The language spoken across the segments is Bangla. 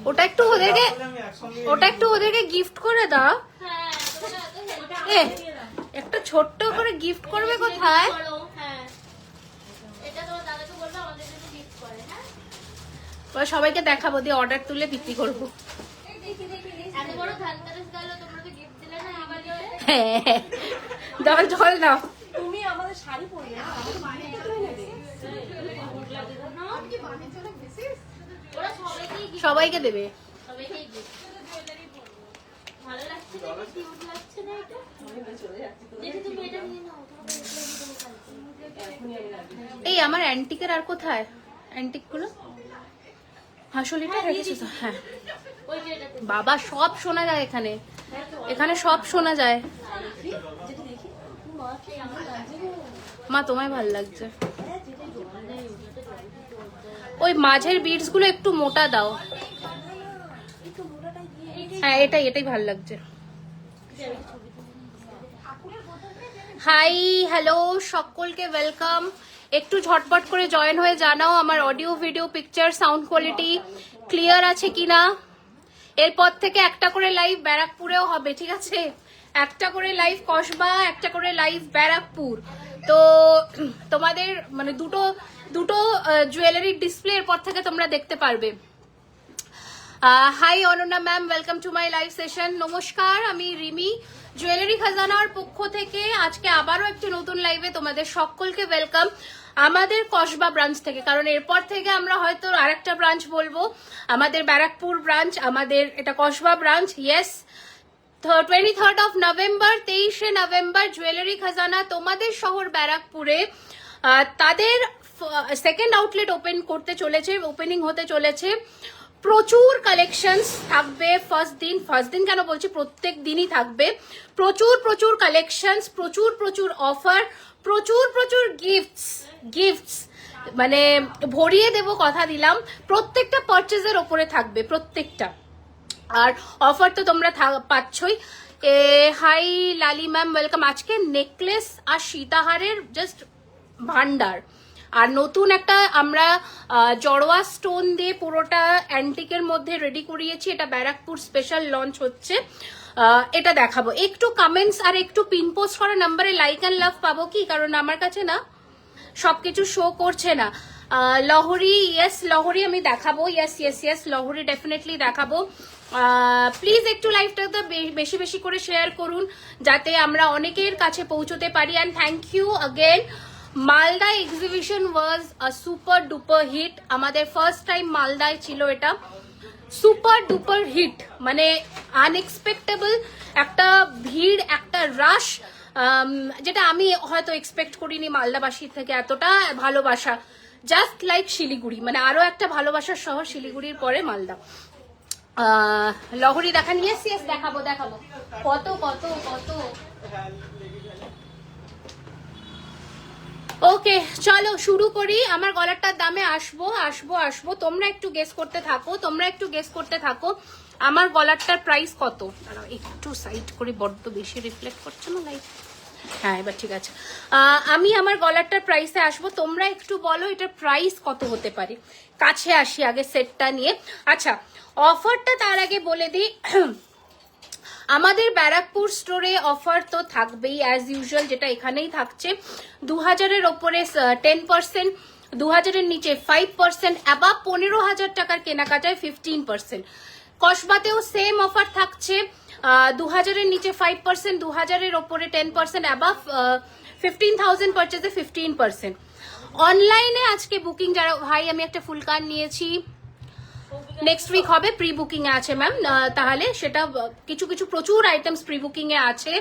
ওটা একটু ওদেরকে গিফট করে দাও। একটা ছোট্ট করে গিফট করবে কোথায়? সবাইকে দেখাবো, দিয়ে অর্ডার তুলে বিক্রি করবো। হ্যাঁ দাও, জল দাও। তুমি আমাদের শাড়ি পরবে না, সবাইকে দেবে। এই আমার অ্যান্টিকের আর কোথায় অ্যান্টিক গুলো? হাসলিটা রেখেছো তো? হ্যাঁ বাবা, সব শোনা যায় এখানে, এখানে সব শোনা যায়। মা তোমায় ভাল লাগছে। ওই মাঝের বিটস গুলো একটু মোটা দাও। হ্যাঁ এটাই ভাল লাগছে। হাই হ্যালো সকলকে ওয়েলকাম। একটু ঝটপট করে জয়েন হয়ে জানাও আমার audio video picture sound quality clear আছে কিনা। এরপর থেকে একটা করে লাইভ ব্যারাকপুরেও হবে, ঠিক আছে? একটা করে লাইভ কসবা, একটা করে লাইভ ব্যারাকপুর। তো তোমাদের মানে দুটো জুয়েলারি ডিসপ্লে এরপর থেকে তোমরা দেখতে পারবে। Hi Ananya ma'am, welcome to my live session. নমস্কার, আমি রিমি, জুয়েলারি খাজানার পক্ষ থেকে আজকে আবারও একটি নতুন লাইভে তোমাদের সকলকে ওয়েলকাম আমাদের কসবা ব্রাঞ্চ থেকে। কারণ এরপর থেকে আমরা হয়তো আরেকটা ব্রাঞ্চ বলবো, আমাদের ব্যারাকপুর ব্রাঞ্চ, আমাদের এটা Kasba branch. Yes, 23rd of November, 23শে নভেম্বর জুয়েলারি খাজানা তোমাদের শহর ব্যারাকপুরে তাদের সেকেন্ড আউটলেট ওপেনিং হতে চলেছে। প্রচুর কালেকশনস থাকবে। ফার্স্ট দিন কেন বলছি, প্রত্যেক দিনই থাকবে প্রচুর কালেকশনস, প্রচুর অফার, প্রচুর গিফটস মানে ভরিয়ে দেব, কথা দিলাম। প্রত্যেকটা পারচেজের ওপরে থাকবে, প্রত্যেকটা। আর অফার তো তোমরা পাচ্ছই। হাই লালি ম্যাম, ওয়েলকাম। আজকে নেকলেস আর সীতাহারের জাস্ট ভান্ডার। আর নতুন একটা আমরা জড়োয়া স্টোন দিয়ে পুরোটা অ্যান্টিকের মধ্যে রেডি করিয়েছি, এটা ব্যারাকপুর স্পেশাল লঞ্চ হচ্ছে, এটা দেখাবো। একটু কমেন্টস আর একটু পিন পোস্ট করা নাম্বারে লাইক অ্যান্ড লাভ পাবো কি? কারণ আমার কাছে না সবকিছু শো করছে না। লহরি, ইয়েস লহরি আমি দেখাবো। ইয়েস লহরি ডেফিনেটলি দেখাবো। প্লিজ একটু লাইভটাতে বেশি করে শেয়ার করুন যাতে আমরা অনেকের কাছে পৌঁছতে পারি। And thank you again. Malda exhibition was a super duper hit. আমাদের ফার্স্ট টাইম মালদায় ছিল, এটা সুপার ডুপার হিট, মানে আনএক্সপেক্টেবল একটা ভিড়, একটা রাশ, যেটা আমি হয়তো এক্সপেক্ট করিনি মালদাবাসীর থেকে। এতটা ভালোবাসা, জাস্ট লাইক শিলিগুড়ি, মানে আরো একটা ভালোবাসার শহর শিলিগুড়ির পরে মালদা। লহরি দেখান। ইয়েস দেখাবো কত ওকে চলো শুরু করি। আমার গলাটার দামে আসবো। তোমরা একটু গেস করতে থাকো আমার গলাটার প্রাইস কত। একটু সাইড করে, বড্ড বেশি রিফ্লেক্ট করছে না লাইট। হ্যাঁ এবার ঠিক আছে। আমি আমার গলাটার প্রাইসে আসবো, তোমরা একটু বলো এটার প্রাইস কত হতে পারে। কাছে আসি আগে সেটটা নিয়ে। আচ্ছা, অফারটা তার আগে বলে দিই। আমাদের ব্যারাকপুর স্টোরে অফার তো থাকবেই অ্যাজ ইউজুয়াল, যেটা এখানেই থাকছে। 2000-এর ওপরে 10%, 2000-এর নিচে 5%, অ্যাবাভ 15,000 টাকার কেনাকাটায় 15%। কসবাতেও সেম অফার থাকছে। 2000-এর নিচে 5%, 2000-এর ওপরে 10%, অ্যাবাভ 15,000 পারচেজে 15%। অনলাইনে আজকে বুকিং যারা, ভাই আমি একটা ফুল কান নিয়েছি, নেক্সট উইক হবে, প্রি বুকিং এ আছে ম্যাম। তাহলে সেটা কিছু প্রচুর আইটেমস প্রি বুকিং এ আছে।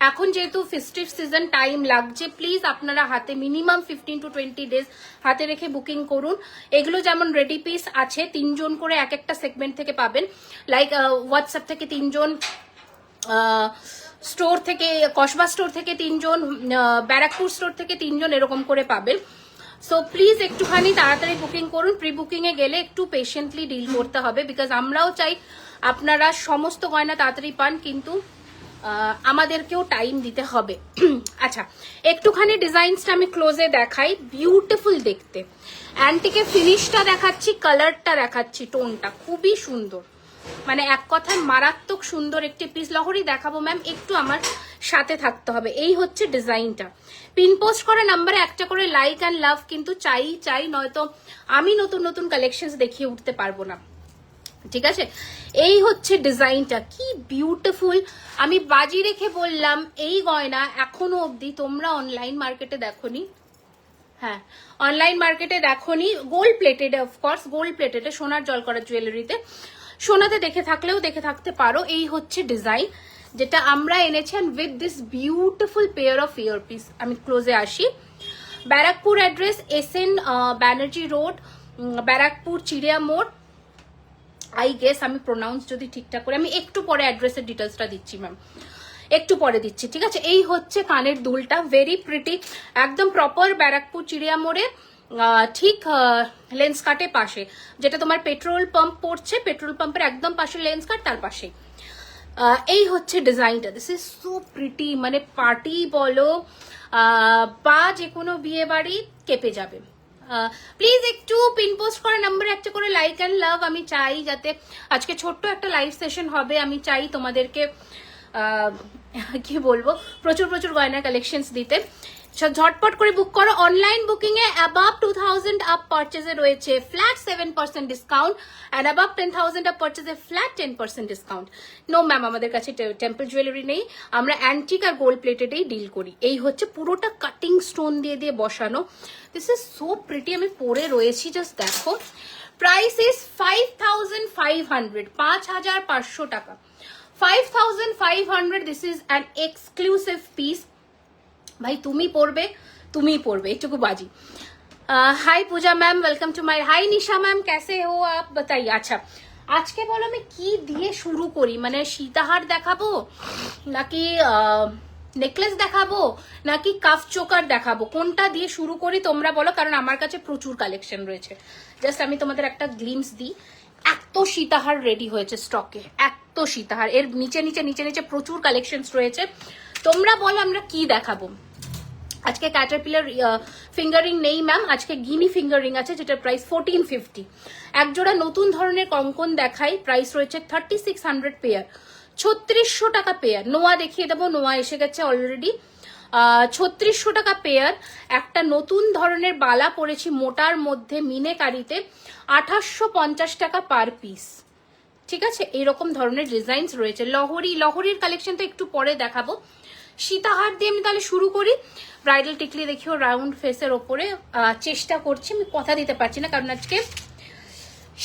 এখন যেহেতু ফেস্টিভ সিজন টাইম লাগছে, প্লিজ আপনারা হাতে মিনিমাম 15 to 20 ডেজ হাতে রেখে বুকিং করুন। এগুলো যেমন রেডি পিস আছে, 3 জন করে এক একটা সেগমেন্ট থেকে পাবেন। লাইক হোয়াটসঅ্যাপ থেকে 3 জন, স্টোর থেকে কসবা স্টোর থেকে 3 জন, ব্যারাকপুর স্টোর থেকে 3 জন, এরকম করে পাবেন। সো প্লিজ একটুখানি তাড়াতাড়ি বুকিং করুন। প্রি বুকিং এ গেলে একটু পেশেন্টলি ডিল করতে হবে, বিকজ আমরাও চাই আপনারা সমস্ত গয়না তাড়াতাড়ি পান, কিন্তু আমাদেরকেও টাইম দিতে হবে। আচ্ছা, একটুখানি ডিজাইনসটা আমি ক্লোজে দেখাই। বিউটিফুল দেখতে, অ্যান্টিকে ফিনিশটা দেখাচ্ছি, কালারটা দেখাচ্ছি, টোনটা খুবই সুন্দর, মানে এক কথায় মারাত্মক সুন্দর একটি পিস। লহরি দেখাবো ম্যাম, একটু আমার সাথে থাকতে হবে। এই হচ্ছে ডিজাইনটা। পিন পোস্ট করা নাম্বারে একটা করে লাইক অ্যান্ড লাভ কিন্তু চাই, নয়তো আমি নতুন নতুন কালেকশনস দেখিয়ে উঠতে পারবো না, ঠিক আছে? এই হচ্ছে ডিজাইনটা, কি বিউটিফুল। আমি বাজি রেখে বললাম এই গয়না এখনো অবধি তোমরা অনলাইন মার্কেটে দেখোনি। হ্যাঁ, অনলাইন মার্কেটে দেখোনি। Gold plated, of course gold plated, সোনার জল করা জুয়েলারিতে, সোনাতে দেখে থাকলেও দেখে থাকতে পারো। এই হচ্ছে ডিজাইন যেটা আমরা এনেছি, and with this beautiful pair of earpiece. আমি ক্লোজে আসি। Barrackpore address SN Banerjee road, Barrackpore Chiria Mor. I guess আমি প্রোনাউন্স যদি ঠিকঠাক করে, আমি একটু পরে অ্যাড্রেসের ডিটেলসটা দিচ্ছি ম্যাম, একটু পরে দিচ্ছি, ঠিক আছে? এই হচ্ছে কানের দুলটা, ভেরি প্রিটি, একদম প্রপার ব্যারাকপুর চিড়িয়া মোড়ে ঠিক লেন্স কাটে পাশে, যেটা তোমার পেট্রোল পাম্প পড়ছে, পেট্রোল পাম্পের একদম পাশে লেন্স কাট, তার পাশে। এই হচ্ছে ডিজাইনটা, দিস ইজ সো প্রিটি, মানে পার্টি বলো বা যে কোনো বিয়ে বাড়ি কেঁপে যাবে। প্লিজ একটু পিন পোস্ট করা নাম্বারে একটা করে লাইক অ্যান্ড লাভ। আমি চাই যাতে আজকে ছোট্ট একটা লাইভ সেশন হবে, আমি চাই তোমাদেরকে কি বলবো, প্রচুর প্রচুর গয়নার কালেকশনস দিতে। ঝটপট করে বুক করো। অনলাইন বুকিং এ অ্যাবাভ 2000 আপ পারচেজে রয়েছে flat 7% discount, and above 10,000 up পারচেজে ফ্ল্যাট 10% ডিসকাউন্ট। নো ম্যাম, আমাদের কাছে টেম্পল জুয়েলারি নেই, আমরা অ্যান্টিক আর গোল্ড প্লেটেডেই ডিল করি। এই হচ্ছে পুরোটা কাটিং স্টোন দিয়ে দিয়ে বসানো। দিস ইজ সো প্রিটি, আমি পরে রয়েছি, জাস্ট দেখো। প্রাইস ইজ 5,500, 5,500 টাকা, 5,500। This is an exclusive piece. ভাই তুমি পড়বে এইটুকু বাজি। Hi Puja ma'am, welcome to my. Hi Nisha ma'am, कैसे हो आप बताइए। আচ্ছা, আজকে বলো আমি কি দিয়ে শুরু করি, মানে সীতাহার দেখাবো নাকি নেকলেস দেখাবো নাকি কাফ চোকার দেখাবো, কোনটা দিয়ে শুরু করি তোমরা বলো, কারণ আমার কাছে প্রচুর কালেকশন রয়েছে। জাস্ট আমি তোমাদের একটা গ্লিমস দিই, এত সীতাহার রেডি হয়েছে স্টকে, এত সীতাহার, এর নিচে নিচে নিচে নিচে প্রচুর কালেকশনস রয়েছে। তোমরা বলো আমরা কি দেখাবো। আজকে ক্যাটারপিলার ফিঙ্গারিং নেই ম্যাম, আজকে গিনি ফিঙ্গারিং আছে, যেটার প্রাইস 1450। একজোড়া নতুন ধরনের কঙ্কন দেখাই, প্রাইস রয়েছে 3600 পেয়ার, 3600 টাকা পেয়ার। নোয়া দেখিয়ে দেবো, নোয়া এসে গেছে অলরেডি। 3600 টাকা পেয়ার। একটা নতুন ধরনের বালা পরেছি মোটার মধ্যে মিনেকারিতে, 2850 টাকা পার পিস, ঠিক আছে? এইরকম ধরনের ডিজাইনস রয়েছে। লহরির কালেকশন তো একটু পরে দেখাবো। সীতাহার দিয়ে আমি তাহলে শুরু করি। ব্রাইডাল টিকলি দেখিও রাউন্ড ফেসের ওপরে, চেষ্টা করছি, আমি কথা দিতে পারছি না কারণ আজকে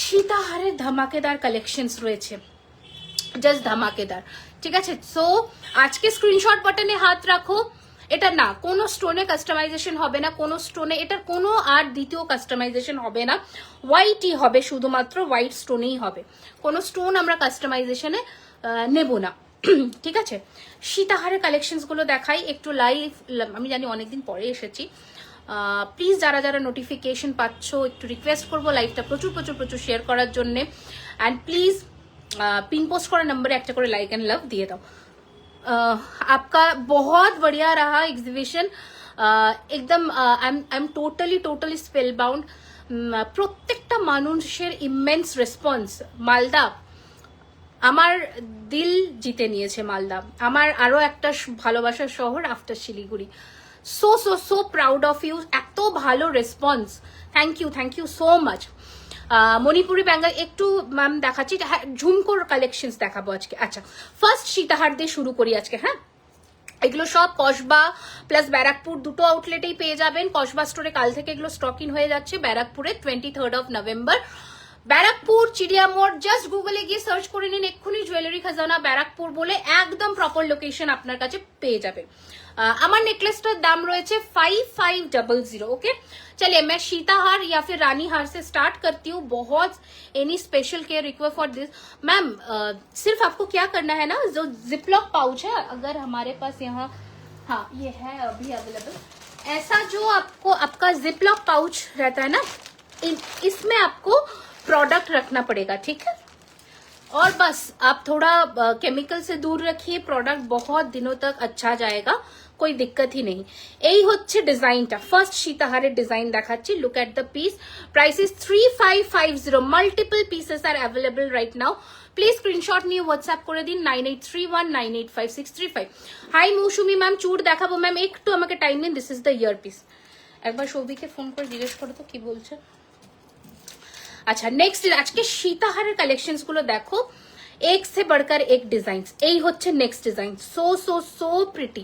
সীতাহারের ধামাকেদার কালেকশনস রয়েছে, জাস্ট ধামাকেদার, ঠিক আছে? সো আজকে স্ক্রিনশট বাটনে হাত রাখো। এটা না কোনো স্টোনে কাস্টমাইজেশন হবে না, কোনো স্টোনে এটার কোনো আর দ্বিতীয় কাস্টমাইজেশন হবে না, হোয়াইটই হবে, শুধুমাত্র হোয়াইট স্টোনেই হবে, কোনো স্টোন আমরা কাস্টমাইজেশনে নেব না, ঠিক আছে? সীতাহারের কালেকশনস গুলো দেখাই একটু লাইভ। আমি জানি অনেকদিন পরে এসেছি, প্লিজ যারা যারা নোটিফিকেশন পাচ্ছ একটু রিকোয়েস্ট করবো লাইভটা প্রচুর প্রচুর প্রচুর শেয়ার করার জন্য, অ্যান্ড প্লিজ पिन पोस्ट करा नंबर একটা করে লাইক এন্ড লাভ দিয়ে দাও। आपका बहुत बढ़िया रहा एग्जीबिशन, एकदम I am totally spell bound. প্রত্যেকটা মানুষের ইমেন্স রেসপন্স। মালদা আমার দিল জিতে নিয়েছে, মালদা আমার আরো একটা ভালোবাসার শহর after Siliguri. So so so proud of you, এত ভালো response, thank you so much. Manipuri bangle একটু ম্যাম দেখাচ্ছি, ঝুমকোর কালেকশনস দেখাবো আজকে। আচ্ছা, ফার্স্ট সীতাহার দিয়ে শুরু করি আজকে। হ্যাঁ, এগুলো সব কসবা প্লাস ব্যারাকপুর দুটো আউটলেটেই পেয়ে যাবেন। কসবা স্টোরে কাল থেকে এগুলো স্টক ইন হয়ে যাচ্ছে, ব্যারাকপুরে 23rd of November। Barrackpore Chiria মোড়, জাস্ট গুগলে গিয়ে সার্চ করে নিন এক্ষুনি জুয়েলারি খাজানা ব্যারাকপুর বলে, একদম প্রপার লোকেশন আপনার কাছে পেয়ে যাবে। আমার নেকলেসটার দাম রয়েছে 5500। ओके चलिए, मैं सीताहार या फिर रानी हार से स्टार्ट करती हूँ। बहुत any special care require for this ma'am. सिर्फ आपको क्या करना है ना, जो जिपलॉक पाउच है अगर हमारे पास यहाँ, हाँ ये है अभी अवेलेबल, ऐसा जो आपको आपका जिपलॉक पाउच रहता है ना, इसमें आपको प्रोडक्ट रखना पड़ेगा, ठीक है? और बस आप थोड़ा केमिकल से दूर रखिए, प्रोडक्ट बहुत दिनों तक अच्छा जाएगा, कोई दिक्कत ही नहीं। এই হচ্ছে ডিজাইনটা, ফার্স্ট সীতাহারের ডিজাইন দেখাচ্ছি। Look at the piece, price is 3550, multiple pieces R available right now. Please screenshot নিয়ে হোয়াটসঅ্যাপ করে দিন 9831985635। হাই মৌসুমি ম্যাম, চুড় দেখাবো ম্যাম, একটু আমাকে টাইম দিন। This is the year piece. একবার সৌভিকে ফোন করে জিজ্ঞেস করো তো কি বলছে। আচ্ছা নেক্সট, আজকে সীতাহারের কালেকশনস গুলো দেখো, এক সে বড়কর এক ডিজাইন। এই হচ্ছে next design, so so so pretty.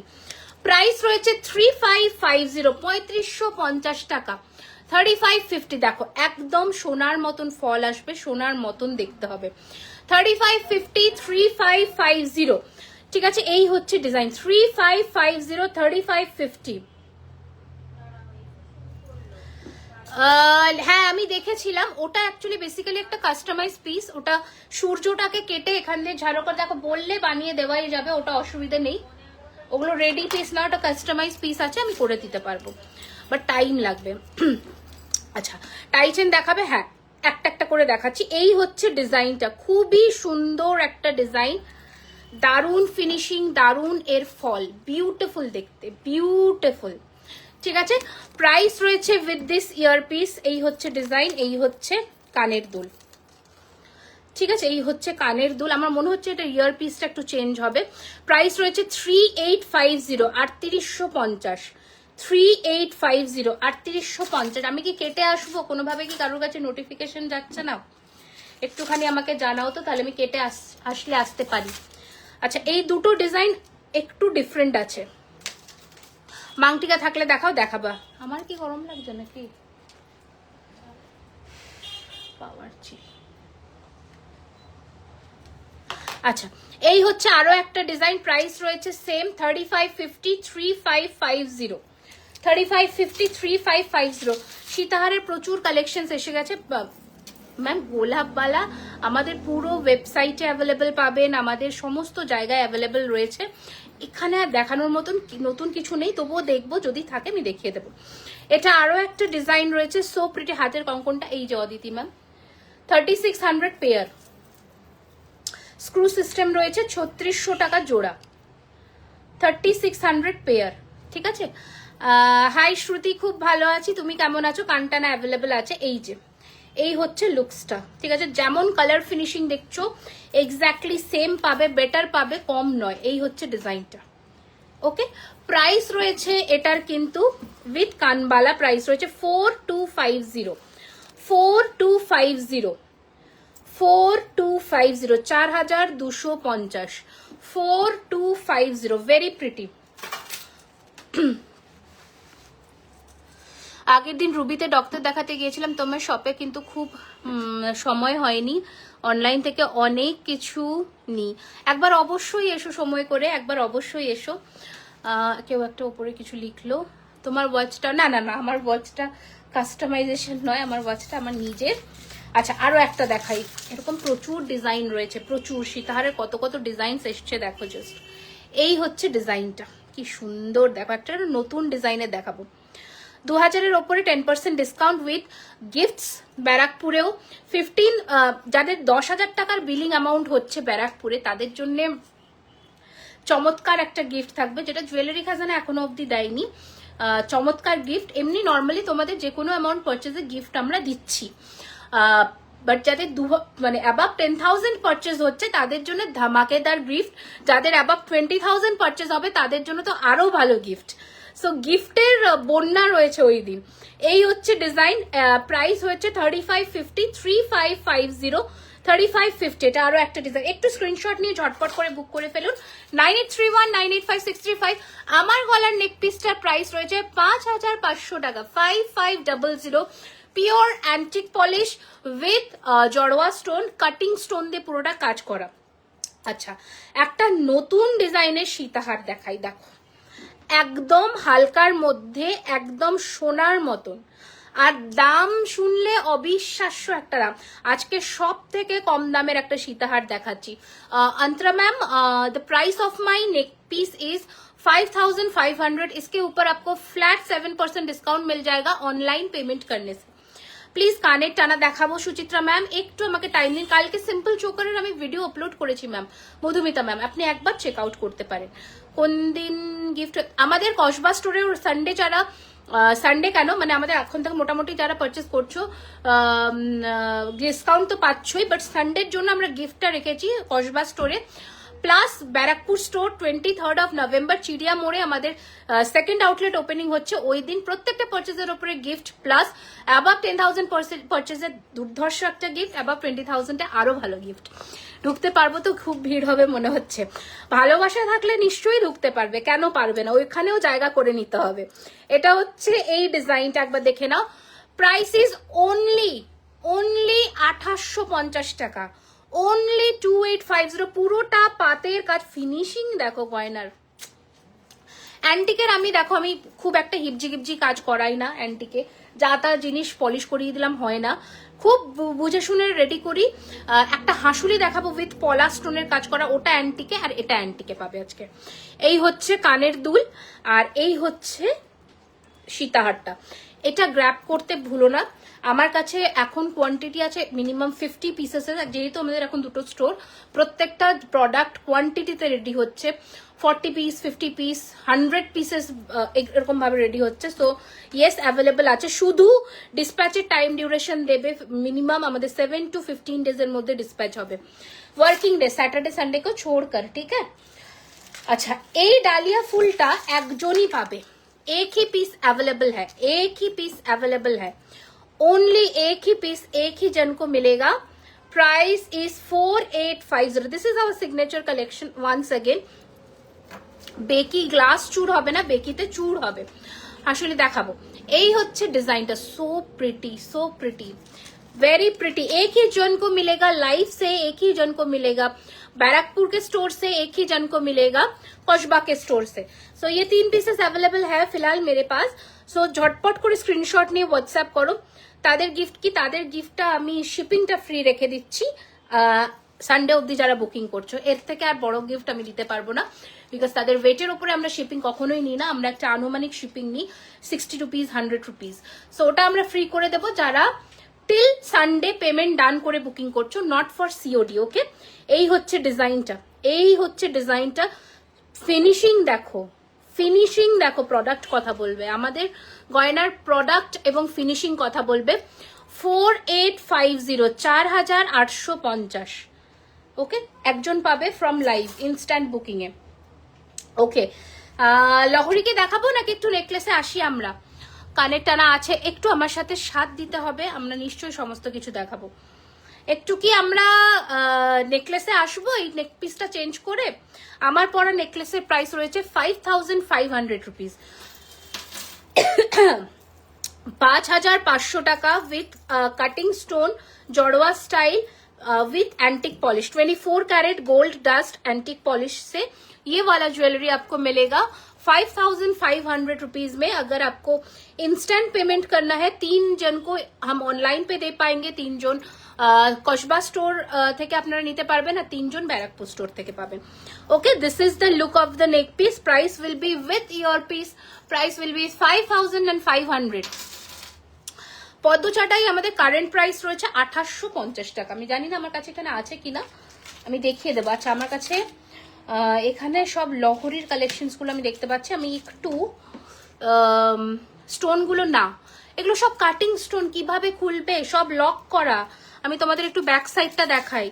Price রয়েছে 3550, 3550 টাকা। 3550 দেখো, একদম সোনার মতন ফল আসবে, সোনার মতন দেখতে হবে। 3550, 3550, ঠিক আছে। এই হচ্ছে ডিজাইন 3550, 3550। হ্যাঁ আমি দেখেছিলাম, ওটা অ্যাকচুয়ালি বেসিক্যালি একটা কাস্টমাইজ পিস। ওটা সূর্যটাকে কেটে এখান দিয়ে ঝাড়ো করে দেখো বললে বানিয়ে দেওয়াই যাবে, ওটা অসুবিধা নেই। ওগুলো রেডি পিস না, ওটা কাস্টমাইজ পিস আছে, আমি করে দিতে পারবো, বাট টাইম লাগবে। আচ্ছা টাই চেন দেখাবে? হ্যাঁ একটা একটা করে দেখাচ্ছি। এই হচ্ছে ডিজাইনটা, খুবই সুন্দর একটা ডিজাইন, দারুন ফিনিশিং, দারুন এর ফল, বিউটিফুল দেখতে, বিউটিফুল। ঠিক আছে, প্রাইস রয়েছে উইথ দিস ইয়ারপিস। এই হচ্ছে ডিজাইন, এই হচ্ছে কানের দুল। ঠিক আছে, এই হচ্ছে কানের দুল। আমার মনে হচ্ছে এটা ইয়ারপিসটা একটু চেঞ্জ হবে। প্রাইস রয়েছে 3850, 3850, 3850, 3850। আমি কি কেটে আসবো? কোনোভাবে কি কারোর কাছে নোটিফিকেশন যাচ্ছে না? একটুখানি আমাকে জানাও তো, তাহলে আমি কেটে আসলে আসতে পারি। আচ্ছা এই দুটো ডিজাইন একটু ডিফারেন্ট আছে। মাংটিকা থাকলে দেখাও, দেখাবা। আমার কি গরম লাগছে নাকি? পাওয়ারছি। আচ্ছা এই হচ্ছে আরো একটা ডিজাইন, প্রাইস রয়েছে সেম 3550, 3550, 3550, 3550। সীতাহারের প্রচুর কালেকশন এসে গেছে ম্যাম। গোলাপবালা আমাদের পুরো ওয়েবসাইটে অ্যাভেলেবেল পাবেন, আমাদের সমস্ত জায়গায় অ্যাভেলেবেল রয়েছে। এখানে দেখানোর মতন নতুন কিছু নেই, তবুও দেখবো, যদি থাকে আমি দেখিয়ে দেবো। এটা আরো একটা ডিজাইন রয়েছে, সো প্রিটি। হাতের কঙ্কনটা এই যে Aditi ma'am, 3600 pair. Screw system রয়েছে, 3600 টাকা জোড়া, 3600 পেয়ার। ঠিক আছে। হাই শ্রুতি, খুব ভালো আছি, তুমি কেমন আছো? কানটানা অ্যাভেলেবেল আছে। এই যে এই হচ্ছে লুকসটা, ঠিক আছে। যেমন কালার ফিনিশিং দেখছো এক্স্যাক্টলি সেম পাবে, বেটার পাবে, কম নয়। এই হচ্ছে ডিজাইনটা। ওকে, প্রাইস রয়েছে এটার কিন্তু উইথ কানবালা, প্রাইস রয়েছে 4250, 4250, 4250, 4250, 4250, ভেরি প্রিটি। আগের দিন রুবিতে ডক্টর দেখাতে গিয়েছিলাম তোমার শপে, কিন্তু খুব সময় হয়নি, অনলাইন থেকে অনেক কিছু নি। একবার অবশ্যই এসো সময় করে, একবার অবশ্যই এসো। কেউ একটা উপরে কিছু লিখলো, তোমার ওয়াচটা না না না, আমার ওয়াচটা কাস্টমাইজেশন নয়, আমার ওয়াচটা আমার নিজের। আচ্ছা আরো একটা দেখাই, এরকম প্রচুর ডিজাইন রয়েছে, প্রচুর। সীতাহারের কত কত ডিজাইন এসছে দেখো জাস্ট। এই হচ্ছে ডিজাইনটা, কি সুন্দর দেখো, একটা নতুন ডিজাইনের দেখাবো। 2000-এর ওপরে 10% ডিসকাউন্ট উইথ গিফটস। ব্যারাকপুরেও 15, যাদের 10,000 টাকার বিলিং অ্যামাউন্ট হচ্ছে ব্যারাকপুরে, তাদের জন্য চমৎকার একটা গিফট থাকবে, যেটা জুয়েলারি খাজানা এখনো অবধি দেয়নি। চমৎকার গিফট। এমনি নর্মালি তোমাদের যে কোনো অ্যামাউন্ট পারচেজে গিফট আমরা দিচ্ছি, বাট যাদের মানে অ্যাবাভ 10,000 পারচেজ হচ্ছে তাদের জন্য ধামাকেদার গিফট। যাদের অ্যাবাভ 20,000 পারচেজ হবে তাদের জন্য তো আরো ভালো গিফট। সো গিফটের বন্যা রয়েছে ওই দিন। এই হচ্ছে ডিজাইন, প্রাইস হচ্ছে 3550, 3550, 3550। এটা আরো একটা ডিজাইন, একটু স্ক্রিনশট নিয়ে ঝটপট করে বুক করে ফেলুন। 9831985635। আমার গলার নেক পিসটার প্রাইস রয়েছে 5500 টাকা, 5500। Pure antique polish with jadau stone, cutting stone দিয়ে পুরোটা কাজ করা। আচ্ছা একটা নতুন ডিজাইনের সীতাহার দেখাই, দেখো একদম হালকার মধ্যে, একদম সোনার মতন, আর দাম শুনলে অবিশ্বাস্য একটা দাম। আজকে সব থেকে কম দামের একটা সীতাহার দেখাচ্ছি। Antara ma'am, the price of my neck piece is 5500। इसके ऊपर आपको फ्लैट 7% डिस्काउंट मिल जाएगा ऑनलाइन पेमेंट करने से। প্লিজ কানের টানা দেখাবো সুচিত্রা ম্যাম, একটু আমাকে টাইম দিন। কালকে সিম্পল চোকারের আমি ভিডিও আপলোড করেছি ম্যাম, মধুমিতা ম্যাম, আপনি একবার চেক আউট করতে পারেন। কোন দিন গিফট আমাদের কসবা স্টোরে সানডে যারা সানডে কেন মানে আমাদের এখন থেকে মোটামুটি যারা পারচেস করছো ডিসকাউন্ট তো পাচ্ছই, বাট সানডের জন্য আমরা গিফটটা রেখেছি কসবা স্টোরে। Plus Barrackpore store 23rd of November চিড়িয়া মোড়ে আমাদের সেকেন্ড আউটলেট ওপেনিং হচ্ছে। ওই দিন প্রত্যেকটা পারচেজের উপরে গিফট, প্লাস অ্যাবাভ 10,000 পারচেজের দুর্ধর্ষ একটা গিফট, অ্যাবাভ 20,000 আরো ভালো গিফট। ঢুকতে পারবো তো? খুব ভিড় হবে মনে হচ্ছে। ভালোবাসা থাকলে নিশ্চয়ই ঢুকতে পারবে, কেন পারবে না? ওইখানেও জায়গা করে নিতে হবে। এটা হচ্ছে এই ডিজাইনটা, একবার দেখে নাও। প্রাইস ইজ অনলি 2850 টাকা, অনলি 2850। পুরোটা পাতের কাজ, ফিনিশিং দেখো গয়নার। অ্যান্টিকের আমি দেখো আমি খুব একটা হিপজি গিপজি কাজ করাই না অ্যান্টিকে, যা তা জিনিস পলিশ করিয়ে দিলাম হয় না, খুব বুঝে শুনে রেডি করি। একটা হাঁসুলি দেখাবো উইথ পলা স্টোনের কাজ করা, ওটা অ্যান্টিকে, আর এটা অ্যান্টিকে পাবে আজকে। এই হচ্ছে কানের দুল, আর এই হচ্ছে সীতাহারটা। এটা গ্র্যাব করতে ভুলো না। আমার কাছে এখন কোয়ান্টিটি আছে মিনিমাম 50 পিসেসের, যেহেতু আমাদের এখন দুটো স্টোর, প্রত্যেকটা প্রোডাক্ট কোয়ান্টিটিতে রেডি হচ্ছে। 40 পিস, 50 পিস, 100 পিসেস এরকম ভাবে রেডি হচ্ছে। সো ইয়েস, অ্যাভেলেবল আছে। শুধু ডিসপ্যাচের টাইম ডিউরেশন দেবে মিনিমাম আমাদের 7 to 15 ডেজের মধ্যে ডিসপ্যাচ হবে, ওয়ার্কিং ডে, স্যাটারডে সানডে কো ছোড় কর, ঠিক আছে? আচ্ছা, এই ডালিয়া ফুলটা একজনই পাবে, एक ही पीस अवेलेबल है, एक ही पीस अवेलेबल है, ओनली एक ही पीस एक ही जन को मिलेगा। Price is 4850। This is our signature collection once again. বেকি গ্লাস চুর হবে না, বেকিতে চুর হবে। আসলে দেখাবো, এই হচ্ছে ডিজাইনটা, so pretty, so pretty, very pretty. एक ही जन को मिलेगा लाइफ से, एक ही जन को मिलेगा बैरकपुर के स्टोर से, एक ही जन को मिलेगा कस्बा के स्टोर से। सो ये 3 पीसेस अवेलेबल है फिलहाल मेरे पास। सो झटपट করে স্ক্রিনশট নিয়ে হোয়াটসঅ্যাপ করো। তাদের গিফট কি, তাদের গিফটটা আমি শিপিংটা ফ্রি রেখে দিচ্ছি সানডে অবধি যারা বুকিং করছো। এর থেকে আর বড় গিফট আমি দিতে পারবো না, বিকজ তাদের ওয়েটের উপরে আমরা শিপিং কখনোই নিই না, আমরা একটা আনুমানিক শিপিং নিই 60 রুপিস, 100 রুপিস। সো ওটা আমরা ফ্রি করে দেবো যারা টিল সানডে পেমেন্ট ডান করে বুকিং করছো, নট ফর সিওডি। ওকে, এই হচ্ছে ডিজাইনটা, এই হচ্ছে ডিজাইনটা। ফিনিশিং দেখো, ফিনিশিং দেখো, প্রোডাক্ট কথা বলবে, আমাদের গয়নার প্রোডাক্ট এবং ফিনিশিং কথা বলবে। 4850, 4850। ওকে, একজন পাবে ফ্রম লাইভ ইনস্ট্যান্ট বুকিং এ। ওকে, লহরিকে দেখাবো নাকি একটু নেকলেসে আসি আমরা? কানের টানা আছে, একটু আমার সাথে সাথ দিতে হবে, আমরা নিশ্চয়ই সমস্ত কিছু দেখাবো। একটু কি আমরা নেকলেসে আসবো এই নেক পিসটা চেঞ্জ করে? আমার পরা নেকলেসের প্রাইস রয়েছে 5500 রুপিস, 5500 টাকা with cutting stone jadau style with antique polish, 24 carat gold dust antique polish से ये वाला ज्वेलरी आपको मिलेगा 5500 रुपीज में। अगर आपको इंस्टेंट पेमेंट करना है, 3 जन को हम ऑनलाइन पे दे पाएंगे, 3 जन কসবা স্টোর থেকে আপনারা নিতে পারবেন, আর 3 জন ব্যারাকপুর স্টোর থেকে পাবেন। Okay, this is the look of the neck piece. Price will be with ear piece, price will be 5500। পদ্ম চাটাই আমাদের কারেন্ট প্রাইস রয়েছে 2850 টাকা। আমি জানি না আমার কাছে এখানে আছে কিনা, আমি দেখিয়ে দেবো। আচ্ছা, আমার কাছে এখানে সব লহরির কালেকশনস গুলো আমি দেখতে পাচ্ছি। আমি একটু স্টোন গুলো না, এগুলো সব কাটিং স্টোন, কিভাবে খুলবে, সব লক করা। আমি তোমাদের একটু ব্যাক সাইডটা দেখাই।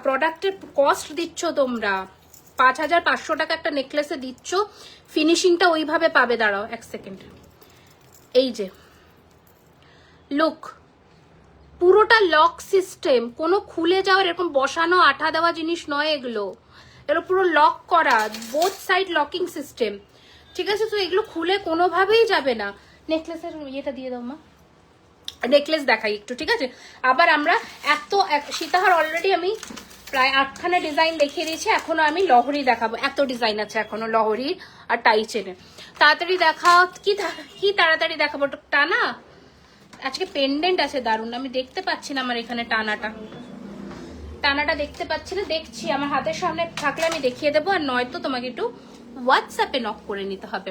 প্রোডাক্টের কস্ট দিচ্ছ তোমরা 5500 টাকা একটা নেকলেসে দিচ্ছ, ফিনিশিংটা ওইভাবে পাবে। দাঁড়াও এক সেকেন্ড, এই যে লুক, পুরোটা লক সিস্টেম, কোনো খুলে যাওয়ার এরকম বসানো আঠা দেওয়া জিনিস নয় এগুলো, এগুলো পুরো লক করা, বোথ সাইড লকিং সিস্টেম, ঠিক আছে? তো এগুলো খুলে কোনোভাবেই যাবে না। নেকলেসের ইয়েটা দিয়ে দাও মা, নেকলেস দেখাই একটু, ঠিক আছে? আবার আমরা সীতাহার অলরেডি আমি প্রায় 8খানা ডিজাইন দেখিয়ে দিয়েছি, এখনো আমি লহরি দেখাবো। এত ডিজাইন আছে এখনো লহরি আর টাই চেনে। তাড়াতাড়ি দেখা, কি তাড়াতাড়ি দেখাবো? টানা আজকে পেন্ডেন্ট আছে দারুণ, আমি দেখতে পাচ্ছি না আমার এখানে টানাটা দেখতে পাচ্ছি না, দেখছি আমার হাতের সামনে থাকলে আমি দেখিয়ে দেবো, আর নয়তো তোমাকে একটু হোয়াটসঅ্যাপে নক করে নিতে হবে।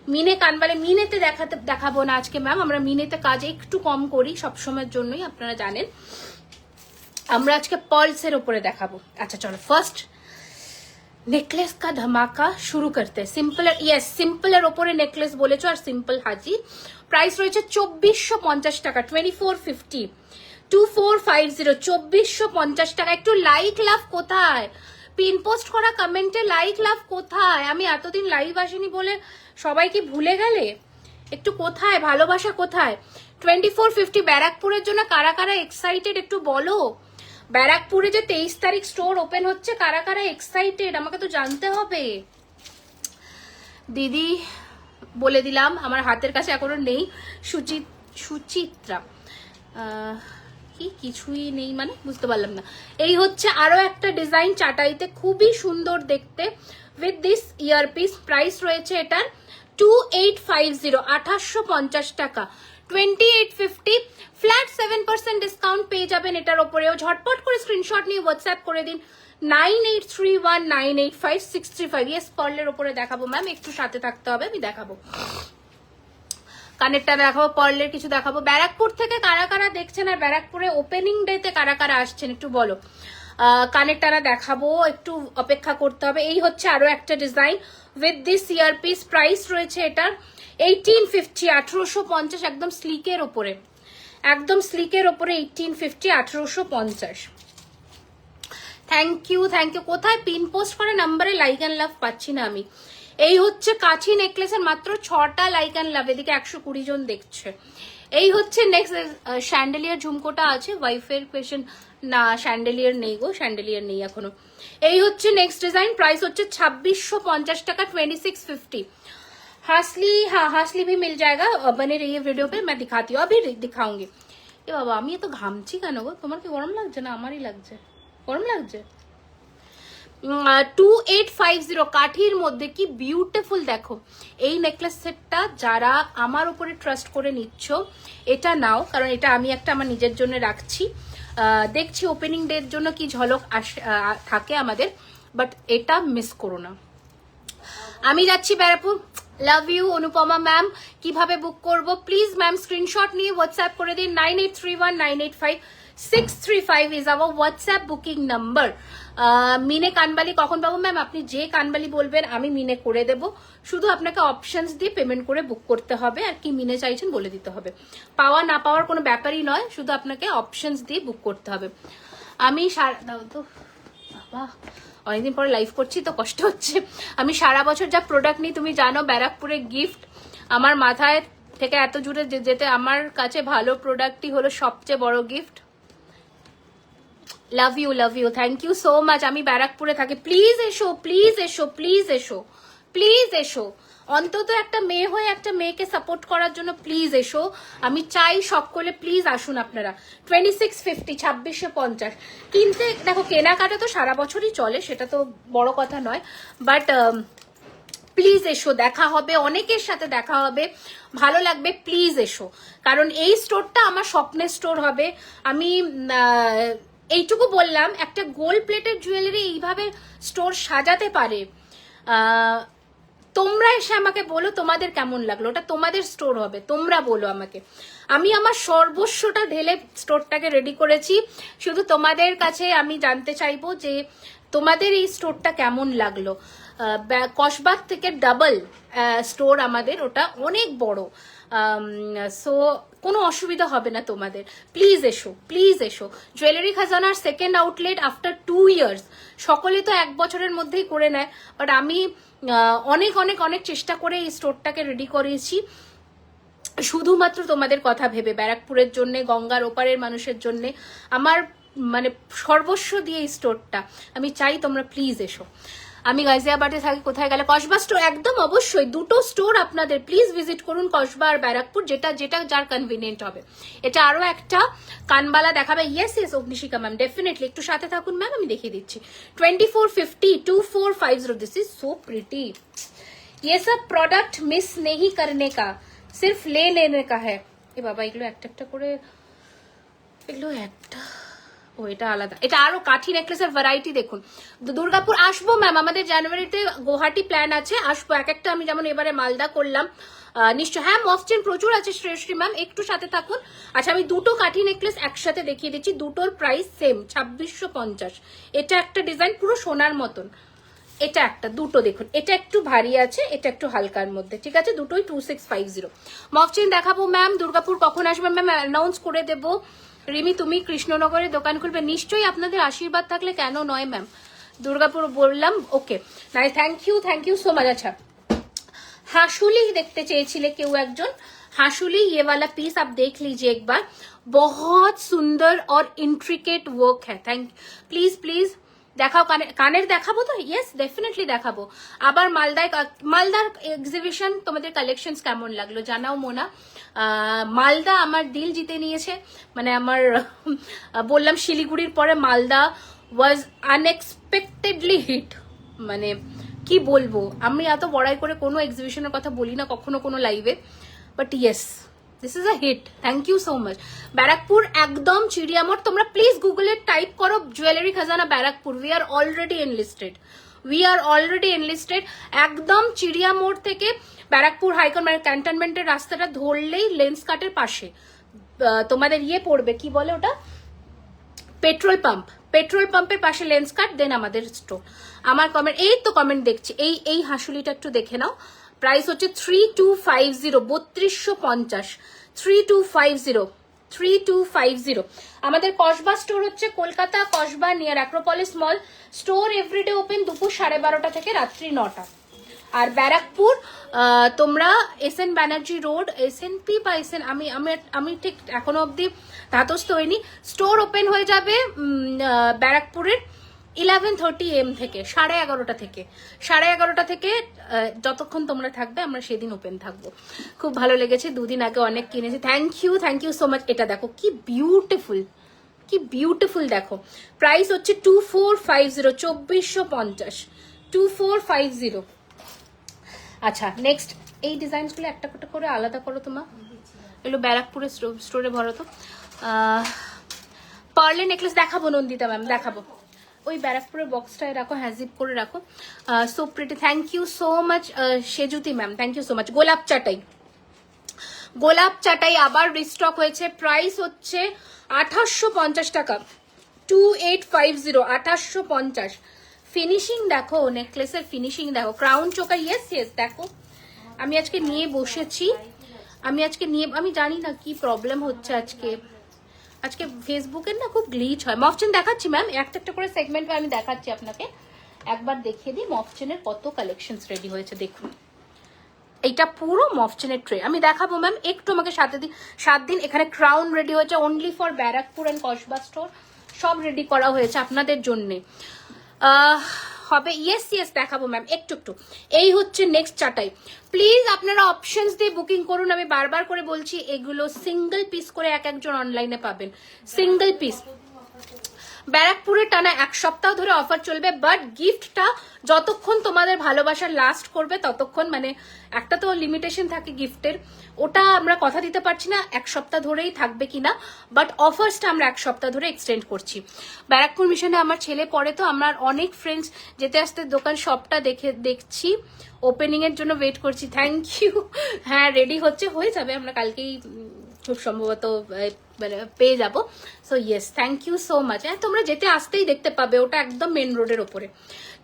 মিনে কানবালি, মিনেতে দেখাবো না আজকে ম্যাম, আমরা মিনেতে কাজ একটু কম করি সবসময়ের জন্যই, আপনারা জানেন। আমরা আজকে পার্লসের উপরে দেখাবো। আচ্ছা চলো, ফার্স্ট নেকলেস কা ধামাকা শুরু করতে। সিম্পল, ইয়েস সিম্পলের ওপরে নেকলেস বলেছো আর সিম্পল হাজির। প্রাইস রয়েছে 2450 টাকা, 2450, 2450, 2450 টাকা। একটু লাইক লাভ কোথায়? পিন পোস্ট করা কমেন্টে লাইক লাভ কোথায়? আমি এতদিন লাইভ আসিনি বলে সবাই কি ভুলে গেলে? একটু কোথায় ভালোবাসা, কোথায়? 2450 ব্যারাকপুরের জন্য কারা কারা এক্সাইটেড একটু বলো। ব্যারাকপুরে যে 23 তারিখ স্টোর ওপেন হচ্ছে, কারা কারা এক্সাইটেড আমাকে তো জানতে হবে। দিদি বলে দিলাম, আমার হাতের কাছে এখনো নেই। সুচিত্রা কি কিছুই নেই মানে বুঝতে পারলাম না। এই হচ্ছে আরো একটা ডিজাইন চাটাইতে, খুবই সুন্দর দেখতে, উইথ দিস ইয়ারপিস। প্রাইস রয়েছে এটার 2850, 2850 টাকা, 2850, ফ্ল্যাট 7% ডিসকাউন্ট পেয়ে যাবেন এটার ওপরেও। ঝটপট করে স্ক্রিনশট নিয়ে হোয়াটসঅ্যাপ করে দিন 9831985635। ইয়েস, পার্লের ওপরে দেখাবো ম্যাম, একটু সাথে থাকতে হবে, আমি দেখাবো। কানেরটা দেখাবো, পার্লের কিছু দেখাবো। ব্যারাকপুর থেকে কারা কারা দেখছেন আর ব্যারাকপুরে ওপেনিং ডেতে কারা কারা আসছেন একটু বলো। কানেরটা দেখাবো, একটু অপেক্ষা করতে হবে। এই হচ্ছে আরো একটা design with this earpiece. Price রয়েছে এটার 1850, 1850, একদম স্লিকের ওপরে, একদম স্লিকের ওপরে 1850, 1850। Thank you, thank you. কোথায় পিন পোস্ট করে নাম্বারে লাইক অ্যান্ড লাভ পাচ্ছি না আমি। এই হচ্ছে কাছি নেকলেসের মাত্র 6টা লাইক অ্যান্ড লাভ, এদিকে 120 জন দেখছে। এই হচ্ছে নেক্সট শ্যান্ডেলিয়ার ঝুমকোটা আছে, ওয়াইফের কোয়েশ্চেন না, শ্যান্ডেলিয়ার নেই গো, শ্যান্ডেলিয়ার নেই এখনো। এই হচ্ছে নেক্সট ডিজাইন, প্রাইস হচ্ছে 2650 টাকা, 2650। हासली, हाँ हासली भी मिल जाएगा। बने रहिए वीडियो पे, मैं दिखाती हूँ, अभी दिखाऊंगी। এ বাবা, আমি এত ঘামছি কেন গো? তোমার কি গরম লাগছে? না আমারই লাগছে, গরম লাগছে। 2850 কাঠির মধ্যে, কি বিউটিফুল দেখো এই নেকলেস সেটটা। যারা আমার উপরে ট্রাস্ট করে নিচ্ছ এটা নাও, কারণ এটা আমি একটা আমার নিজের জন্য রাখছি। দেখছি ওপেনিং ডের জন্য কি ঝলক থাকে আমাদের, বাট এটা মিস করো না। আমি যাচ্ছি Barrackpore. Love you Anupama ma'am. কিভাবে বুক করব প্লিজ ম্যাম? স্ক্রিনশট নিয়ে হোয়াটসঅ্যাপ করে দিন 9831985635 is our WhatsApp booking number. মিনে কানবালি কখন পাবো ম্যাম? আপনি যে কানবালি বলবেন আমি মিনে করে দেব, শুধু আপনাকে অপশনস দিয়ে পেমেন্ট করে বুক করতে হবে, আর কি মিনে চাইছেন বলে দিতে হবে। পাওয়া না পাওয়ার কোনো ব্যাপারই নয়, শুধু আপনাকে অপশনস দিয়ে বুক করতে হবে। আমি দাও তো বাবা, অনেকদিন পরে লাইভ করছি তো কষ্ট হচ্ছে। আমি সারা বছর যা প্রোডাক্ট নিই তুমি জানো, ব্যারাকপুরে গিফট আমার মাথায় থেকে এত জুড়ে যেতে আমার কাছে ভালো প্রোডাক্টই হলো সবচেয়ে বড় gift. Love you, love you, thank you so much. আমি ব্যারাকপুরে থাকি, প্লিজ এসো, প্লিজ এসো, প্লিজ এসো, প্লিজ এসো। অন্তত একটা মেয়ে হয়ে একটা মেয়েকে সাপোর্ট করার জন্য প্লিজ এসো। আমি চাই সকলে প্লিজ আসুন আপনারা। 2650, 2650 কিনতে দেখো, কেনাকাটা তো সারা বছরই চলে, সেটা তো বড় কথা নয়, বাট প্লিজ এসো, দেখা হবে, অনেকের সাথে দেখা হবে, ভালো লাগবে, প্লিজ এসো। কারণ এই স্টোরটা আমার স্বপ্নের স্টোর হবে। আমি এইটুকু বললাম, একটা গোল্ড প্লেটেড জুয়েলারি এইভাবে স্টোর সাজাতে পারে। তোমরা এসে আমাকে বলো তোমাদের কেমন লাগলো, ওটা তোমাদের স্টোর হবে, তোমরা বলো আমাকে। আমি আমার সর্বস্বটা ঢেলে স্টোরটাকে রেডি করেছি, শুধু তোমাদের কাছে আমি জানতে চাইবো যে তোমাদের এই স্টোরটা কেমন লাগলো। কসবাগ থেকে ডাবল স্টোর আমাদের, ওটা অনেক বড়, সো কোনো অসুবিধা হবে না তোমাদের। প্লিজ এসো, প্লিজ এসো। জুয়েলারি খাজানার সেকেন্ড আউটলেট আফটার 2 ইয়ার্স। সকলে তো 1 বছরের মধ্যেই করে নেয়, বাট আমি অনেক অনেক অনেক চেষ্টা করে এই স্টোরটাকে রেডি করেছি শুধুমাত্র তোমাদের কথা ভেবে, ব্যারাকপুরের জন্য, গঙ্গার ওপারের মানুষের জন্য। আমার মানে সর্বস্ব দিয়ে এই স্টোরটা আমি চাই, তোমরা প্লিজ এসো। আমি গাজিয়াবাদে থাকি, কোথায় গেলে কসবা স্টোর, একদম অবশ্যই 2টো স্টোর আপনাদের, প্লিজ ভিজিট করুন, কসবা আর ব্যারাকপুর, যেটা যেটা যার কনভিনিয়েন্ট হবে। এটা আরো একটা কানবালা দেখাবে। ইয়েস ইয়েস অগ্নিশিকা ম্যাম, ডেফিনেটলি একটু সাথে থাকুন ম্যাম, আমি দেখিয়ে দিচ্ছি। 2450, 2450, দিস ইজ সো প্রিটি। ये सब प्रोडक्ट मिस नहीं करने का, सिर्फ ले लेने का है। এ বাবা, এগুলো একটা একটা করে, এগুলো একটা ও এটা আলাদা, এটা আরো কাঠি নেকলেসের ভ্যারাইটি দেখুন। দুর্গাপুর আসবো ম্যাম, আমাদের জানুয়ারিতে গুয়াহাটি প্ল্যান আছে, আসবো এক একটা। আমি যেমন এবারে মালদা করলাম, নিশ্চয়। হ্যাঁ মফ চেন প্রচুর আছে শ্রেয়শ্রী ম্যাম, একটু সাথে থাকুন। আচ্ছা আমি দুটো কাঠি নেকলেস একসাথে দেখিয়ে দিচ্ছি, দুটোর প্রাইস সেম 2650। এটা একটা ডিজাইন পুরো সোনার মতন, এটা একটা, দুটো দেখুন, এটা একটু ভারী আছে, এটা একটু হালকার মধ্যে, ঠিক আছে, দুটোই 2650। মফ চেন দেখাবো ম্যাম। দুর্গাপুর কখন আসবে ম্যাম অ্যানাউন্স করে দেবো। রিমি তুমি কৃষ্ণনগরে দোকান খুলবে, নিশ্চয়ই আপনাদের আশীর্বাদ থাকলে কেন নয় ম্যাম। দুর্গাপুর বললাম, ওকে নাই, থ্যাংক ইউ সো মাচ। আচ্ছা हाशुली देखते চেয়েছিলে কেউ একজন, हाशुली ये वाला पीस आप देख लीजिए एक बार, बहुत सुंदर और इंट्रिकेट वर्क है। थैंक प्लीज দেখাও, কানের দেখাবো তো, ইয়েস ডেফিনেটলি দেখাবো। আবার মালদার এক্সিবিশন তোমাদের কালেকশনস কেমন লাগলো জানাও মোনা। মালদা আমার দিল জিতে নিয়েছে, মানে আমার বললাম শিলিগুড়ির পরে মালদা ওয়াজ আনএক্সপেক্টেডলি হিট। মানে কি বলবো, আমি এত বড়াই করে কোনো এক্সিবিশনের কথা বলি না কখনো কোনো লাইভে, but yes this is a hit. Thank you so much. Barrackpore একদম চিড়িয়ামোড়, তোমরা প্লিজ গুগলে টাইপ করো jewellery Khazana Barrackpore, we are already enlisted. একদম চিড়িয়ামোড় থেকে ব্যারাকপুর হাইকোর্ট মানে ক্যান্টনমেন্টের রাস্তাটা ধরলেই লেন্স কাটের পাশে তোমাদের ইয়ে পড়বে, কি বলে ওটা, পেট্রোল পাম্পের পাশে লেন্স কাট, দেন আমাদের স্টোর। আমার কমেন্ট, এই তো কমেন্ট দেখছি, এই হাসুলিটা একটু দেখে নাও। প্রাইস হচ্ছে 3250, 3250, 3250। আমাদের কসবা স্টোর হচ্ছে Kolkata Kasba near Acropolis mall. Store everyday open দুপুর 12:30 থেকে রাত্রি 9টা। আর ব্যারাকপুর তোমরা SN ব্যানার্জি রোড, SNP বা SN, আমি ঠিক এখনো অব্দি ধাতস্থ হয়নি। স্টোর ওপেন হয়ে যাবে ব্যারাকপুরের 11:30 AM থেকে, 11:30 থেকে যতক্ষণ তোমরা থাকবে আমরা সেদিন ওপেন থাকবো। খুব ভালো লেগেছে, দুদিন আগে অনেক কিনেছি। Thank you so much. এটা দেখো কি বিউটিফুল দেখো। প্রাইস হচ্ছে 2450, 2450, 2450। আচ্ছা নেক্সট এই ডিজাইনসগুলো একটা করে আলাদা করো তোমার, এগুলো ব্যারাকপুরের স্টোরে ভরো তো। পার্লে নেকলেস দেখাবো নন্দিতা ম্যাম, দেখাবো। ওই ব্যারাকপুরের বক্সটায় রাখো, হ্যাজিপ করে রাখো। So pretty, thank you so much Sejuti ma'am, thank you so much. গোলাপ চাটাই আবার রিস্টক হয়েছে, প্রাইস হচ্ছে 2850 টাকা, 2850, 2850। ফিনিশিং দেখো, নেকলেসের ফিনিশিং দেখো, ক্রাউন চোকার, ইয়েস দেখো। আমি আজকে নিয়ে বসেছি, আমি জানি না কি প্রবলেম হচ্ছে আজকে ফেসবুকের না খুব গ্লিচ হয়। মফচেন দেখাচ্ছি ম্যাম, একটা করে সেগমেন্ট আমি দেখাচ্ছি আপনাকে। একবার দেখিয়ে দিই মফচেনের কত কালেকশন রেডি হয়েছে দেখুন। এইটা পুরো মফচেনের ট্রে আমি দেখাবো ম্যাম, একটু আমাকে 7 দিন। এখানে ক্রাউন রেডি হয়েছে only for Barrackpore and Kasba store, সব রেডি করা হয়েছে আপনাদের জন্যে। হবে ইয়েস দেখাবো ম্যাম একটু। এই হচ্ছে নেক্সট চাটাই। প্লিজ আপনারা অপশনস দিয়ে বুকিং করুন, আমি বারবার করে বলছি এগুলো সিঙ্গেল পিস করে একজন অনলাইনে পাবেন, সিঙ্গেল পিস। ব্যারাকপুরে টানা 1 সপ্তাহ ধরে অফার চলবে, বাট গিফটটা যতক্ষণ তোমাদের ভালোবাসা লাস্ট করবে ততক্ষণ, মানে একটা তো লিমিটেশন থাকে গিফটের, ওটা আমরা কথা দিতে পারছি না 1 সপ্তাহ ধরেই থাকবে কিনা, বাট অফার্সটা আমরা 1 সপ্তাহ ধরে এক্সটেন্ড করছি। ব্যারাকপুর মিশনে আমার ছেলে পড়ে, তো আমার অনেক ফ্রেন্ডস যেতে আসতে দোকান সবটা দেখছি, ওপেনিং এর জন্য ওয়েট করছি। Thank you. হ্যাঁ রেডি হয়ে যাবে, আমরা কালকেই খুব সম্ভবত মানে পেয়ে যাবো। So yes thank you so much. হ্যাঁ তোমরা যেতে আসতেই দেখতে পাবে, ওটা একদম মেন রোডের ওপরে।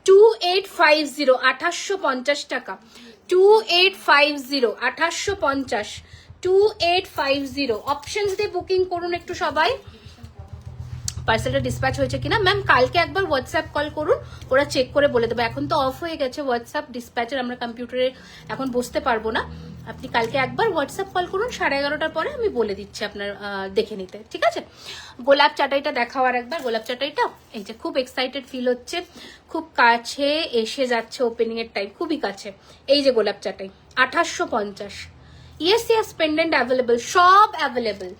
2850, 2850 টাকা, 2850, 2850, 2850। অপশনস দিয়ে বুকিং করুন একটু সবাই। পার্সেলটা ডিসপ্যাচ হয়েছে কিনা ম্যাম কালকে একবার হোয়াটসঅ্যাপ কল করুন, ওরা চেক করে বলে দেবে। এখন তো অফ হয়ে গেছে হোয়াটসঅ্যাপ ডিসপ্যাচের, আমরা কম্পিউটারে এখন বসতে পারবো না। আপনি কালকে একবার হোয়াটসঅ্যাপ কল করুন 11:30টার পরে, আমি বলে দিচ্ছি আপনার দেখে নিতে, ঠিক আছে। গোলাপ চাটাইটা দেখাও আর একবার। গোলাপ চাটাইটা এই যে খুব এক্সাইটেড ফিল হচ্ছে, খুব কাছে এসে যাচ্ছে ওপেনিং এর টাইম, খুবই কাছে। এই যে গোলাপ চাটাই 2850। ইয়েস পেন্ডেন্ট অ্যাভেলেবল, সব অ্যাভেলেবল।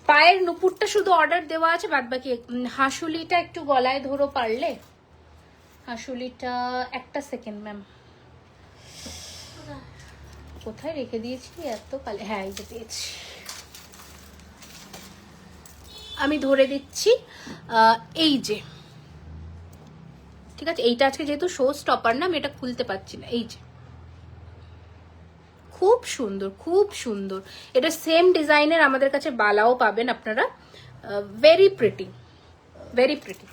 পায়ের নুপুরটা শুধু অর্ডার দেওয়া আছে, বাদ বাকি। হাসুলিটা একটু গলায় ধরো পারলে, হাসুলিটা একটা সেকেন্ড ম্যাম, কোথায় রেখে দিয়েছি এত কালে, হ্যাঁ এই যে পেয়েছি। আমি ধরে দিচ্ছি এই যে, ঠিক আছে, এইটা আজকে যেহেতু শো স্টপার না, আমি এটা খুলতে পারছি না। এই যে, খুব সুন্দর, খুব সুন্দর। এটা সেম ডিজাইনের আমাদের কাছে বালাও পাবেন আপনারা। Very pretty, very pretty.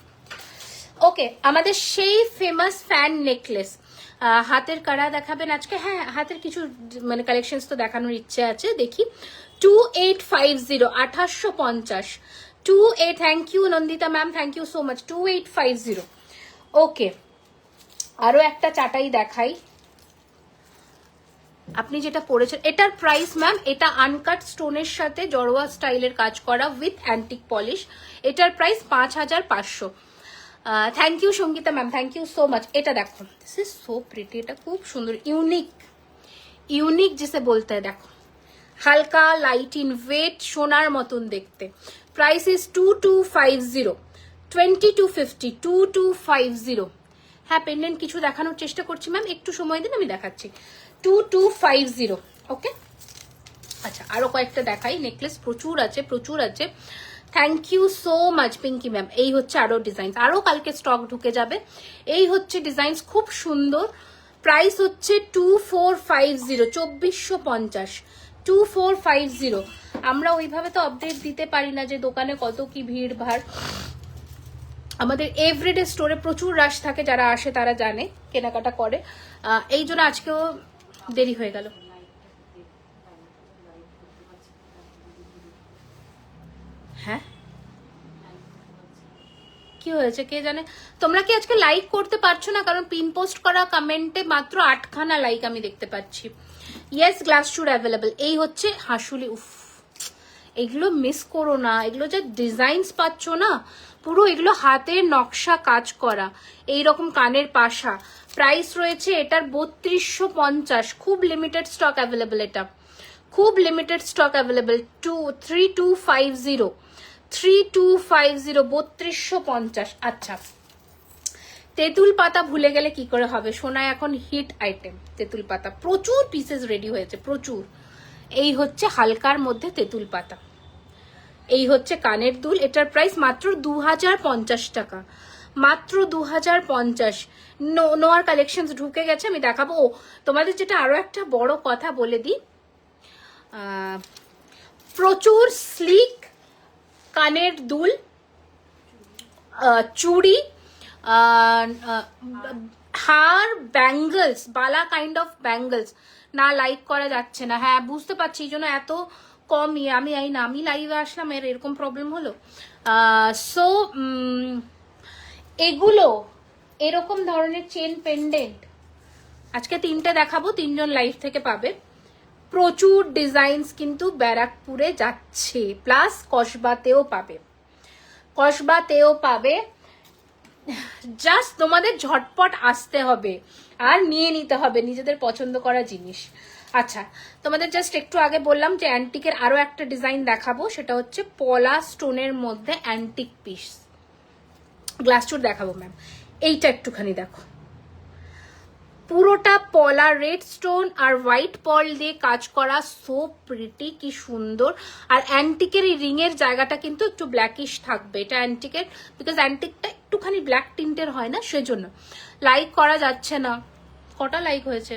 Okay, আমাদের সেই ফেমাস ফ্যান নেকলেস, হাতের কাড়া দেখাবেন আজকে? হ্যাঁ, হাতের কিছু মানে কালেকশনস তো দেখানোর ইচ্ছে আছে, দেখি। 2850, 2850, 28। Thank you Nandita ma'am, thank you so much. 2850। Okay, আরো একটা চাটাই দেখাই। আপনি যেটা পরেছেন এটার প্রাইস ম্যাম, এটা আনকাট স্টোনের সাথে জড়োয়া স্টাইলের কাজ করা উইথ অ্যান্টিক পলিশ। এটার price 5500। Thank you Sangeeta ma'am, thank you so much. এটা দেখো, দিস ইজ সো প্রিটি, এটা খুব সুন্দর, ইউনিক, ইউনিক जिसे বলতে হয়। দেখো, হালকা লাইট ইন ওয়েট, সোনার মতন দেখতে। Price is 2250, 2250, 2250। হ্যাঁ, পেন্ডেন্ট কিছু দেখানোর চেষ্টা করছি ম্যাম, একটু সময় দিন, আমি দেখাচ্ছি। 2250। ওকে, আচ্ছা, আরো কয়েকটা দেখাই। নেকলেস প্রচুর আছে, প্রচুর আছে। Thank you so much Pinky ma'am. এই হচ্ছে আরো ডিজাইন, আরো কালকে স্টক ঢুকে যাবে। এই হচ্ছে ডিজাইন, খুব সুন্দর। প্রাইস হচ্ছে 2450, 2450, 2450। আমরা ওইভাবে তো আপডেট দিতে পারি না যে দোকানে কত কি ভিড় ভাড়। আমাদের এভরিডে স্টোরে প্রচুর রাশ থাকে, যারা আসে তারা জানে, কেনাকাটা করে। এই জন্য আজকেও দেরি হয়ে গেল। হ্যাঁ, কি হয়েছে কে জানে। তোমরা কি আজকে লাইক করতে পারছো না? কারণ পিন পোস্ট করা কমেন্টে মাত্র 8খানা লাইক আমি দেখতে পাচ্ছি। Yes, glass should available. এই হচ্ছে হাসুলি। উফ, এগুলো মিস করো না, এগুলো যে ডিজাইনস পাচ্ছ না, পুরো এগুলো হাতের নকশা কাজ করা, এইরকম কানের পাশা। প্রাইস রয়েছে এটার 3250। খুব লিমিটেড স্টক অ্যাভেলেবল, এটা খুব লিমিটেড স্টক অ্যাভেলেবল। 3250, 3250, 3250। আচ্ছা, তেঁতুল পাতা ভুলে গেলে কি করে হবে, সোনা এখন হিট আইটেম। তেঁতুল পাতা প্রচুর পিসেস রেডি হয়েছে, প্রচুর। এই হচ্ছে হালকার মধ্যে তেঁতুল পাতা। এই হচ্ছে কানের দুল, এটার প্রাইস মাত্র 2050 টাকা, মাত্র 2050। নোয়ার কালেকশন ঢুকে গেছে, আমি দেখাবো। ও, তোমাদের যেটা আরো একটা বড় কথা বলে দিই, প্রচুর স্লিক কানের দুল, চুড়ি, হার, bangles, Bala kind of bangles না লাইক করা যাচ্ছে না। হ্যাঁ, বুঝতে পারছি, এই জন্য এত কম আমি এই না, আমি লাইভে আসলাম, এর এরকম প্রবলেম হলো। সো এগুলো এরকম ধরনের চেন পেন্ডেন্ট আজকে 3টে দেখাবো, 3জন লাইভ থেকে পাবে। প্রচুর ডিজাইনস কিন্তু ব্যারাকপুরে যাচ্ছে, প্লাস কসবাতেও পাবে, কসবাতেও পাবে। জাস্ট তোমাদের ঝটপট আসতে হবে আর নিয়ে নিতে হবে নিজেদের পছন্দ করা জিনিস। আচ্ছা, তোমাদের জাস্ট একটু আগে বললাম যে অ্যান্টিকের আরো একটা ডিজাইন দেখাবো, সেটা হচ্ছে পলা স্টোনের মধ্যে অ্যান্টিক পিস। গ্লাস চুর দেখাবো ম্যাম, এইটা একটুখানি দেখো, পুরোটা পলা, রেড স্টোন আর হোয়াইট পার্ল দিয়ে কাজ করা, সো প্রিটি, কি সুন্দর। আর অ্যান্টিকের এই রিং এর জায়গাটা কিন্তু একটু ব্ল্যাকিশ থাকবে, এটা অ্যান্টিকের, বিকজ অ্যান্টিকটা একটুখানি ব্ল্যাক টিন্টের হয় না, সেজন্য। লাইক করা যাচ্ছে না, কটা লাইক হয়েছে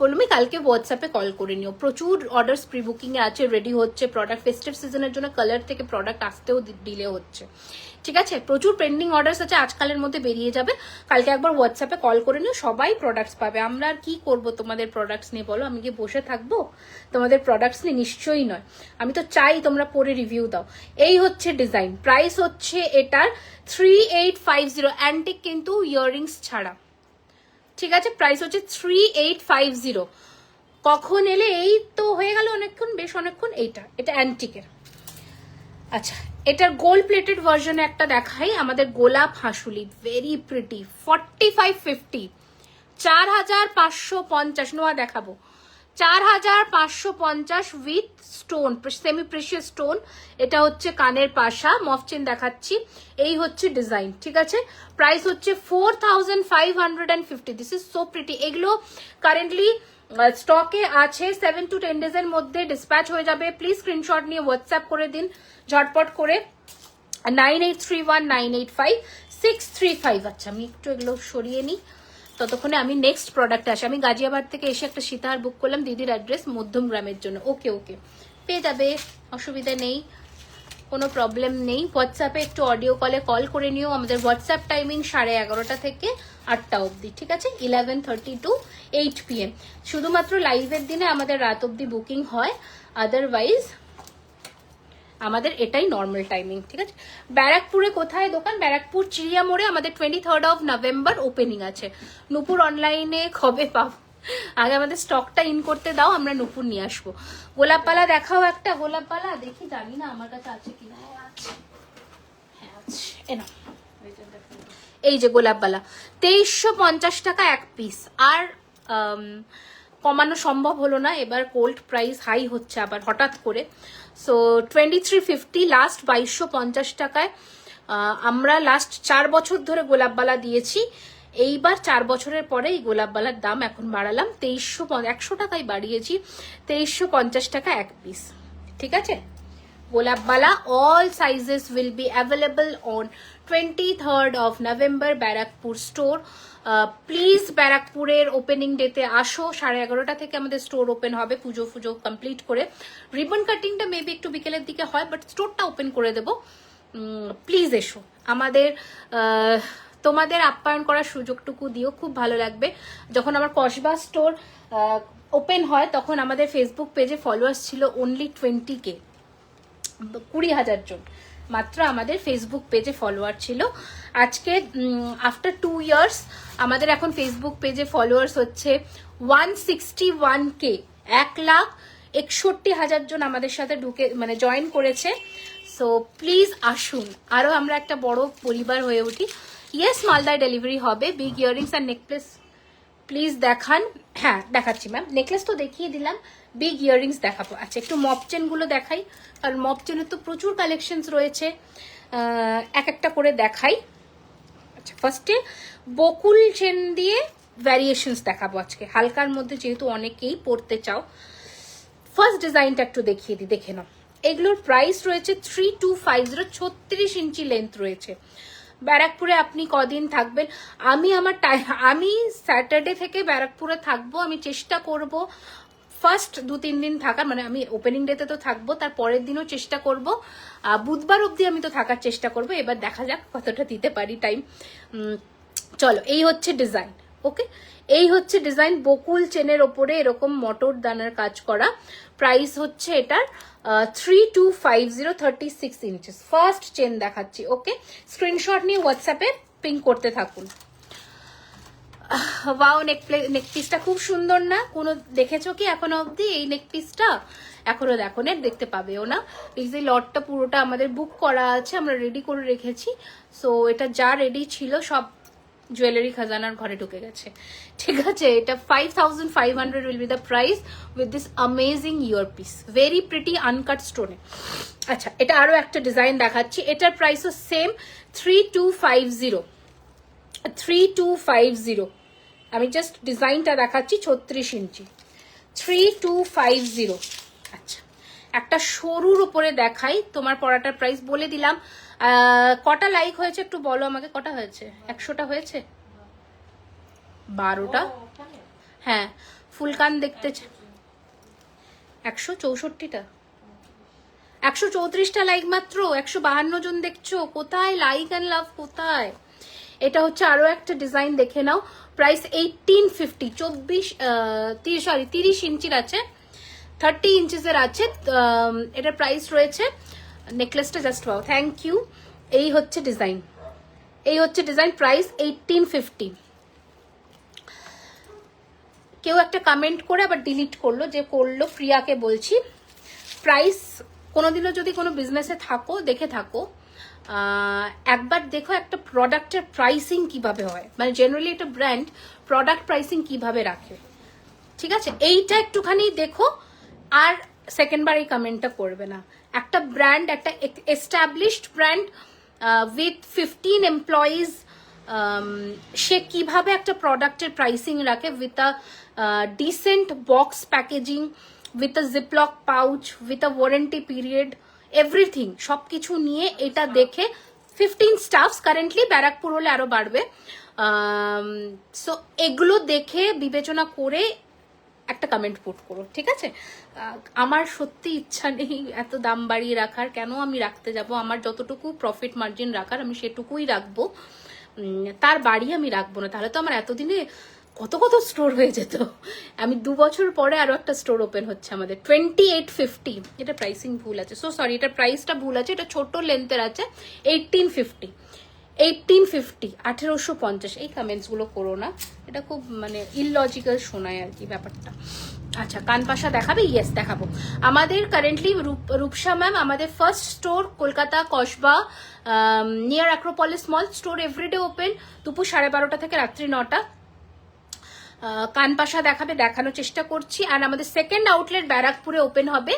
বলুন। কালকে হোয়াটসঅ্যাপে কল করে নিও, প্রচুর অর্ডার্স প্রি বুকিং এ আছে, রেডি হচ্ছে প্রোডাক্ট। ফেস্টিভ সিজনের জন্য কালার থেকে প্রোডাক্ট আসতেও ডিলে হচ্ছে, ঠিক আছে। প্রচুর পেন্ডিং অর্ডার্স আছে, আজকালের মধ্যে বেরিয়ে যাবে। কালকে একবার হোয়াটসঅ্যাপে কল করে নিও, সবাই প্রোডাক্টস পাবে। আমরা আর কি করবো তোমাদের প্রোডাক্টস নিয়ে বলো? আমি কি বসে থাকবো তোমাদের প্রোডাক্টস নিয়ে? নিশ্চয়ই নয়, আমি তো চাই তোমরা পরে রিভিউ দাও। এই হচ্ছে ডিজাইন, প্রাইস হচ্ছে এটার 3850, অ্যান্টিক কিন্তু ইয়াররিংস ছাড়া, ঠিক আছে। প্রাইস হচ্ছে 3850। কখন এলে? এই তো হয়ে গেল অনেকক্ষণ, বেশ অনেকক্ষণ। এটা অ্যান্টিকের। আচ্ছা, এটার গোল্ড প্লেটেড ভার্জনে একটা দেখাই, আমাদের গোলাপ হাসুলি, ভেরি প্রিটি, 4550, 4550। নোয়া দেখাবো, 4550 with stone, semi precious stone. এটা হচ্ছে কানের পাশা, মফ চেন দেখাচ্ছি। এই হচ্ছে ডিজাইন, ঠিক আছে। প্রাইস হচ্ছে 4550। This is so pretty. এগুলো কারেন্টলি স্টকে আছে, 7 to 10 ডেজের মধ্যে ডিসপ্যাচ হয়ে যাবে। প্লিজ স্ক্রিনশট নিয়ে হোয়াটসঅ্যাপ করে দিন ঝটপট করে। 9831985635। আচ্ছা আমি একটু এগুলো সরিয়ে নিই, ততক্ষণে আমি নেক্সট প্রোডাক্ট আসি। আমি গাজিয়াবাদ থেকে এসে একটা সীতাহার বুক করলাম, দিদির অ্যাড্রেস মধ্যমগ্রামের জন্য। ওকে ওকে, পেয়ে যাবে, অসুবিধা নেই, কোনো প্রবলেম নেই। হোয়াটসঅ্যাপে একটু অডিও কলে কল করে নিও। আমাদের হোয়াটসঅ্যাপ টাইমিং 11:30 থেকে 8টা অবধি, ঠিক আছে? 11:30 to 8 PM। শুধুমাত্র লাইভের দিনে আমাদের রাত অবধি বুকিং হয়, আদারওয়াইজ আমাদের এটাই নর্মাল টাইমিং, ঠিক আছে? ব্যারাকপুরে কোথায় দোকান? ব্যারাকপুর চিড়িয়া মোড়ে আমাদের 23rd নভেম্বর ওপেনিং আছে। নূপুর অনলাইনে কবে পাবো? আগে আমাদের স্টকটা ইন করতে দাও, আমরা নূপুর নিয়ে আসবো। গোলাপপালা দেখাও একটা। গোলাপপালা দেখি, জানি না আমার কাছে আছে কিনা। হ্যাঁ আছে, হ্যাঁ আছে, এ নাও। এই যে গোলাপবালা 2350 টাকা এক পিস। আর কমানো সম্ভব হলো না, এবার গোল্ড প্রাইস হাই হচ্ছে আবার হঠাৎ করে। সো 2350 লাস্ট 2250 টাকায় আমরা লাস্ট 4 বছর ধরে গোলাপবালা দিয়েছি। এইবার 4 বছরের পরে এই গোলাপবালার দাম এখন বাড়ালাম 100 টাকায় বাড়িয়েছি, 2350 টাকা এক পিস, ঠিক আছে? গোলাপবালা all sizes will be available on 23rd of November Barrackpore store. Please ব্যারাকপুরের ওপেনিং ডেতে আসো। 11:30 থেকে আমাদের স্টোর ওপেন হবে, পুজো ফুজো কমপ্লিট করে। রিবন কাটিংটা মেবি একটু বিকেলের দিকে হয়, বাট স্টোরটা ওপেন করে দেবো। প্লিজ এসো, আমাদের তোমাদের আপ্যায়ন করার সুযোগটুকু দিও, খুব ভালো লাগবে। যখন আমার কসবা স্টোর ওপেন হয় তখন আমাদের ফেসবুক পেজে ফলোয়ার্স ছিল অনলি 20K, 20,000 জন মাত্র আমাদের ফেসবুক পেজে ফলোয়ার ছিল। আজকে আফটার 2 ইয়ার্স আমাদের এখন ফেসবুক পেজে ফলোয়ার্স হচ্ছে 161K, 1,61,000 জন আমাদের সাথে ঢুকে মানে জয়েন করেছে। সো প্লিজ আসুন, আরো আমরা একটা বড় পরিবার হয়ে উঠি। ইয়েস, মালদায় ডেলিভারি হবে। বিগ ইয়াররিংস আর নেকলেস প্লিজ দেখান। হ্যাঁ দেখাচ্ছি ম্যাম, নেকলেস তো দেখিয়ে দিলাম, বিগ ইয়াররিংস দেখাবো। আচ্ছা একটু মপ চেনগুলো দেখাই, কারণ মপ চেনের তো প্রচুর কালেকশনস রয়েছে, এক একটা করে দেখাই। আচ্ছা ফার্স্টে বকুল চেন দিয়ে ভ্যারিয়েশনস দেখাবো আজকে, হালকার মধ্যে যেহেতু অনেকেই পড়তে চাও। ফার্স্ট ডিজাইনটা একটু দেখিয়ে দিই, দেখে নাও। এগুলোর প্রাইস রয়েছে 3250, 36 ইঞ্চি লেন্থ রয়েছে। ব্যারাকপুরে আপনি কদিন থাকবেন? আমি স্যাটারডে থেকে ব্যারাকপুরে থাকবো। আমি চেষ্টা করব ফার্স্ট 2-3 দিন থাকার, মানে আমি ওপেনিং ডেতে তো থাকবো, তার পরের দিনও চেষ্টা করব, বুধবার অবধি আমি তো থাকার চেষ্টা করব। এবার দেখা যাক কতটা দিতে পারি টাইম। চলো, এই হচ্ছে ডিজাইন। ওকে, এই হচ্ছে ডিজাইন, বকুল চেনের ওপরে এরকম মটর দানার কাজ করা। প্রাইস হচ্ছে এটার 3250, 36 ইঞ্চেস। ফার্স্ট চেন দেখাচ্ছি। ওকে, স্ক্রিনশট নিয়ে হোয়াটসঅ্যাপে পিং করতে থাকুন। ওয়াও, নেকপিসটা খুব সুন্দর না? কোনো দেখেছো কি এখনো অবধি এই নেকপিসটা? এখনো দেখো, দেখতে পাবেও না। এই যে লটটা পুরোটা আমাদের বুক করা আছে, আমরা রেডি করে রেখেছি। সো এটা যা রেডি ছিল সব জুয়েলারি খাজানার ঘরে ঢুকে গেছে, ঠিক আছে? এটা 5500 will be the price with this amazing earpiece, very pretty uncut stone। আচ্ছা, এটা আরো একটা ডিজাইন দেখাচ্ছি, এটার প্রাইসও সেম 3250। আমি জাস্ট ডিজাইনটা দেখাচ্ছি, 36 ইঞ্চি, 3250। আচ্ছা, একটা সরুর উপরে দেখাই। তোমার পড়াটার প্রাইস বলে দিলাম। কটা লাইক হয়েছে একটু বলো আমাকে, কটা হয়েছে? 100টা হয়েছে? 12টা? হ্যাঁ, ফুলকান দেখতে 164টা, 134টা লাইক মাত্র, 152 জন দেখছো। কোথায় লাইক অ্যান্ড লাভ, কোথায়? এটা হচ্ছে আরো একটা ডিজাইন, দেখে নাও। প্রাইস 1850, 30 ইঞ্চির আছে, 30 ইঞ্চিসের আছে। এটার প্রাইস রয়েছে, নেকলেসটা জাস্ট পাও, থ্যাংক ইউ। এই হচ্ছে ডিজাইন, প্রাইস 1850। কেউ একটা কমেন্ট করে আবার ডিলিট করলো, যে করলো প্রিয়াকে বলছি। প্রাইস কোনোদিনও যদি কোনো বিজনেসে থাকো, দেখে থাকো, একবার দেখো একটা প্রোডাক্টের প্রাইসিং কিভাবে হয়, মানে জেনারেলি একটা ব্র্যান্ড প্রোডাক্ট প্রাইসিং কিভাবে রাখে, ঠিক আছে? এইটা একটুখানি দেখো, আর সেকেন্ডবার এই কমেন্টটা করবে না। একটা ব্র্যান্ড, একটা এস্টাবলিশড ব্র্যান্ড উইথ 15 এমপ্লয়িজ, সে কিভাবে একটা প্রোডাক্টের প্রাইসিং রাখে with a decent box packaging, with a Ziploc pouch, with a warranty period, everything সবকিছু নিয়ে এটা দেখে 15 স্টাফস কারেন্টলি, ব্যারাকপুর হলে আরো বাড়বে। সো এগুলো দেখে বিবেচনা করে একটা কমেন্ট পুট করো, ঠিক আছে? আমার সত্যি ইচ্ছা নেই এত দাম বাড়িয়ে রাখার, কেন আমি রাখতে যাব? আমার যতটুকু প্রফিট মার্জিন রাখার আমি সেটুকুই রাখবো, তার বাড়ি আমি রাখবো না। তাহলে তো আমার এতদিনে কত কত স্টোর হয়ে যেত। আমি 2 বছর পরে আরো একটা স্টোর ওপেন হচ্ছে আমাদের 2850। এটা প্রাইসিং ভুল আছে, সো সরি, এটা প্রাইসটা ভুল আছে, এটা ছোট লেন্থের আছে 1850। 1850। এই কমেন্টস গুলো করো না, এটা খুব মানে ইললজিক্যাল শোনায় আর কি ব্যাপারটা। আচ্ছা, কানপাশা দেখাবে? ইয়েস দেখাবো। আমাদের কারেন্টলি রূপসা ম্যাম, আমাদের first store Kolkata Kasba near Acropolis mall, store everyday open দুপুর 12:30 থেকে রাত্রি 9টা। কানপাশা দেখাবে, দেখানোর চেষ্টা করছি। আর আমাদের সেকেন্ড আউটলেট ব্যারাকপুরে ওপেন হবে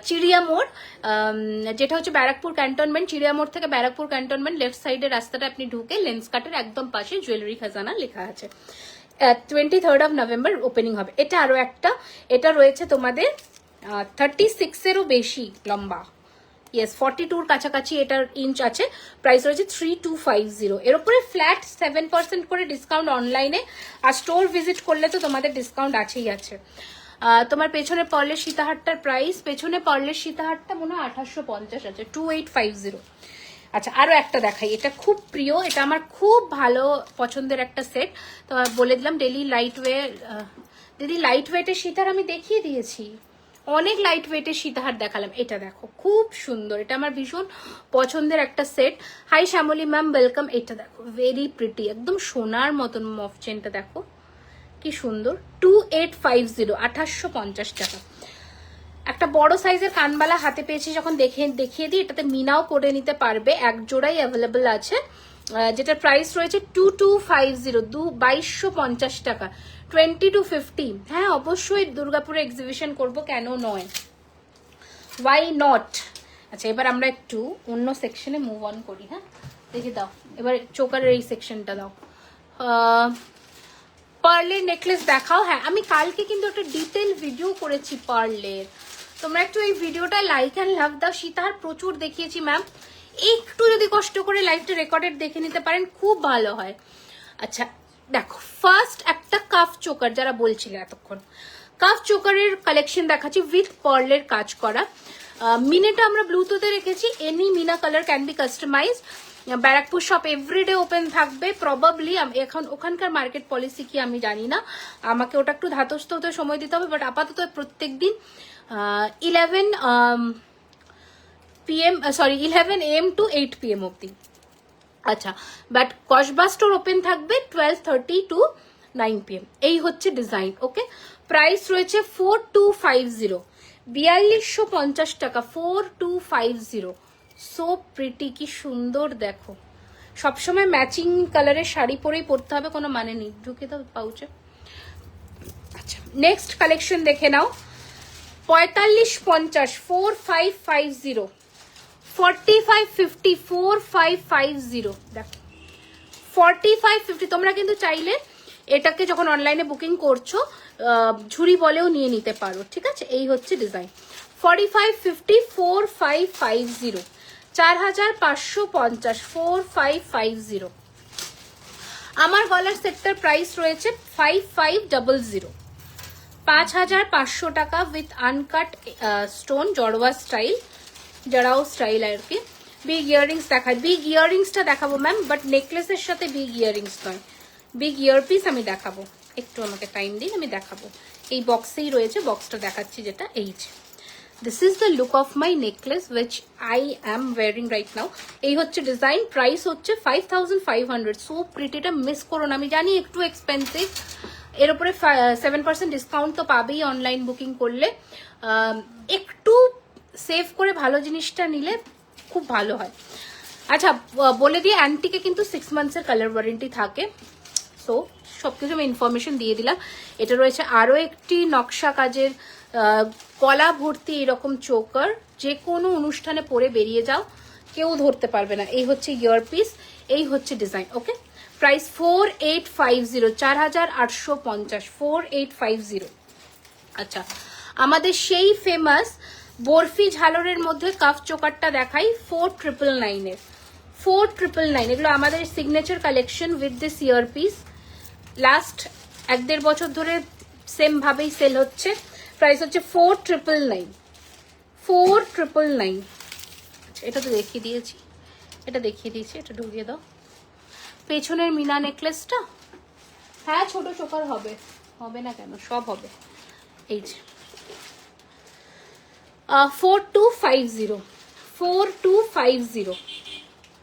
চিড়িয়া মোড়, যেটা হচ্ছে ব্যারাকপুর ক্যান্টনমেন্ট। চিড়িয়া মোড় থেকে ব্যারাকপুর ক্যান্টনমেন্ট লেফট সাইডের রাস্তাটা আপনি ঢুকে লেন্স কাটের একদম পাশে জুয়েলারি খাজানা লেখা আছে। 23rd of November ওপেনিং হবে। এটা আরো একটা, এটা রয়েছে তোমাদের 36-এরও বেশি লম্বা, ইয়েস 42-র কাছাকাছি এটার ইঞ্চ আছে। প্রাইস রয়েছে 3250। এর উপরে ফ্ল্যাট 7% করে ডিসকাউন্ট অনলাইনে, আর স্টোর ভিজিট করলে তো তোমাদের ডিসকাউন্ট আছেই আছে। তোমার পেছনে পার্লের সীতাহারটার প্রাইস, পেছনে পার্লের সীতাহারটা মনে হয় 2850 আছে, 2850। আচ্ছা, আরো একটা দেখাই, এটা খুব প্রিয়, এটা আমার খুব ভালো পছন্দের একটা সেট। তো বলে দিলাম ডেলি লাইট ওয়েট, দিদি লাইট ওয়েটের সীতাহার আমি দেখিয়ে দিয়েছি, অনেক লাইট ওয়েটের সীতাহার দেখালাম। এটা দেখো খুব সুন্দর, এটা আমার ভীষণ পছন্দের একটা সেট। Hi Shyamali ma'am, welcome. এটা দেখো ভেরি প্রিটি, একদম সোনার মতন মফ চেনটা দেখো কি সুন্দর। 2850, 2850 টাকা। একটা বড় সাইজের কানবালা হাতে পেয়েছি যখন দেখিয়ে দিই, এটাতে মিনাও করে নিতে পারবে, এক জোড়াই অ্যাভেলেবল আছে, যেটার প্রাইস রয়েছে 2250, 2250 টাকা। 20-50, হ্যাঁ অবশ্যই দুর্গাপুরে এক্সিবিশন করব, কেন নয়, ওয়াই নট। আচ্ছা, এবার আমরা একটু অন্য সেকশনে মুভ অন করি। হ্যাঁ দেখি, দাও এবার চোকারের এই সেকশনটা দাও। পার্লের নেকলেস দেখাও। হ্যাঁ, আমি কালকে কিন্তু একটা ডিটেল ভিডিও করেছি পার্লের, তোমরা একটু এই ভিডিওটা লাইক অ্যান্ড লাভ দাও। সীতাহার প্রচুর দেখিয়েছি ম্যাম, একটু যদি কষ্ট করে লাইভটা রেকর্ডেড দেখে নিতে পারেন খুব ভালো হয়। আচ্ছা দেখো, ফার্স্ট একটা কাফ চোকার, যারা বলছিলে এতক্ষণ, কাফ চোকারের কালেকশন দেখাচ্ছি উইথ পার্লের কাজ করা। মিনেটা আমরা ব্লুটুথে রেখেছি, any meena colour can be customise. Barrackpore shop everyday open থাকবে প্রবাবলি। এখন ওখানকার মার্কেট পলিসি কি আমি জানি না, আমাকে ওটা একটু ধাতস্থ হতে সময় দিতে হবে, বাট আপাতত প্রত্যেক দিন 11 AM to 8 PM অব্দি। আচ্ছা, বাট কসবা স্টোর ওপেন থাকবে 12:30 to 9 PM। এই হচ্ছে ডিজাইন। ওকে, প্রাইস রয়েছে 4250, 4250 টাকা, 4250। সো প্রিটি, কি সুন্দর দেখো। সবসময় ম্যাচিং কালারের শাড়ি পরেই পরতে হবে কোনো মানে নেই। ঢুকে দাও পাউচে। আচ্ছা, নেক্সট কালেকশন দেখে নাও। 4550, 4550, 4550, 4550 দেখো, 4550। তোমরা কিন্তু চাইলে এটাকে যখন অনলাইনে বুকিং করছো ঝুড়ি বলেও নিয়ে নিতে পারো, ঠিক আছে? এই হচ্ছে ডিজাইন। 4550, 4550, 4550, 4550। আমার গলার সেটটার প্রাইস রয়েছে 5500, 5500 টাকা with uncut stone, jadau style, jadau style আর কি। বিগ ইয়াররিংস দেখাই, বিগ ইয়াররিংসটা দেখাবো ম্যাম, বাট নেকলেসের সাথে বিগ ইয়াররিংস নয়, বিগ ইয়ারপিস আমি দেখাবো। একটু আমাকে টাইম দিন, আমি দেখাবো। এই বক্সেই রয়েছে, বক্সটা দেখাচ্ছি যেটা এই যে। This is the look of my necklace which I am wearing right now. এই হচ্ছে ডিজাইন, প্রাইস হচ্ছে 5500। সো প্রিটিটা মিস করো না, আমি জানি একটু এক্সপেন্সিভ, এর উপরে 7% ডিসকাউন্ট তো পাবেই অনলাইন বুকিং করলে। একটু সেভ করে ভালো জিনিসটা নিলে খুব ভালো হয়। আচ্ছা, বলে দিয়ে অ্যান্টিকে কিন্তু 6 মান্থসের কালার ওয়ারেন্টি থাকে। সো সবকিছু আমি ইনফরমেশন দিয়ে দিলাম। এটা রয়েছে আরো একটি নকশা কাজের কলা ভর্তি এরকম চোকার, যে কোনো অনুষ্ঠানে পরে বেরিয়ে যাও, কেউ ধরতে পারবে না। এই হচ্ছে ইয়ারপিস, এই হচ্ছে ডিজাইন। ওকে, প্রাইস 4850, 4850, 4850। আচ্ছা, আমাদের সেই ফেমাস বরফি ঝালরের মধ্যে কাফ চোকারটা দেখাই 4999 এর, 4999। এগুলো আমাদের signature collection with this year piece. Last 1-1.5 বছর ধরে সেম ভাবেই সেল হচ্ছে। প্রাইস হচ্ছে 4999, 4999। আচ্ছা, এটা তো দেখিয়ে দিয়েছি, এটা দেখিয়ে দিয়েছি, এটা ঢুকিয়ে দাও। পেছনের মিনা নেকলেসটা, হ্যাঁ ছোট চোকার হবে, হবে না কেন, সব হবে। এই যে 4250, 4250,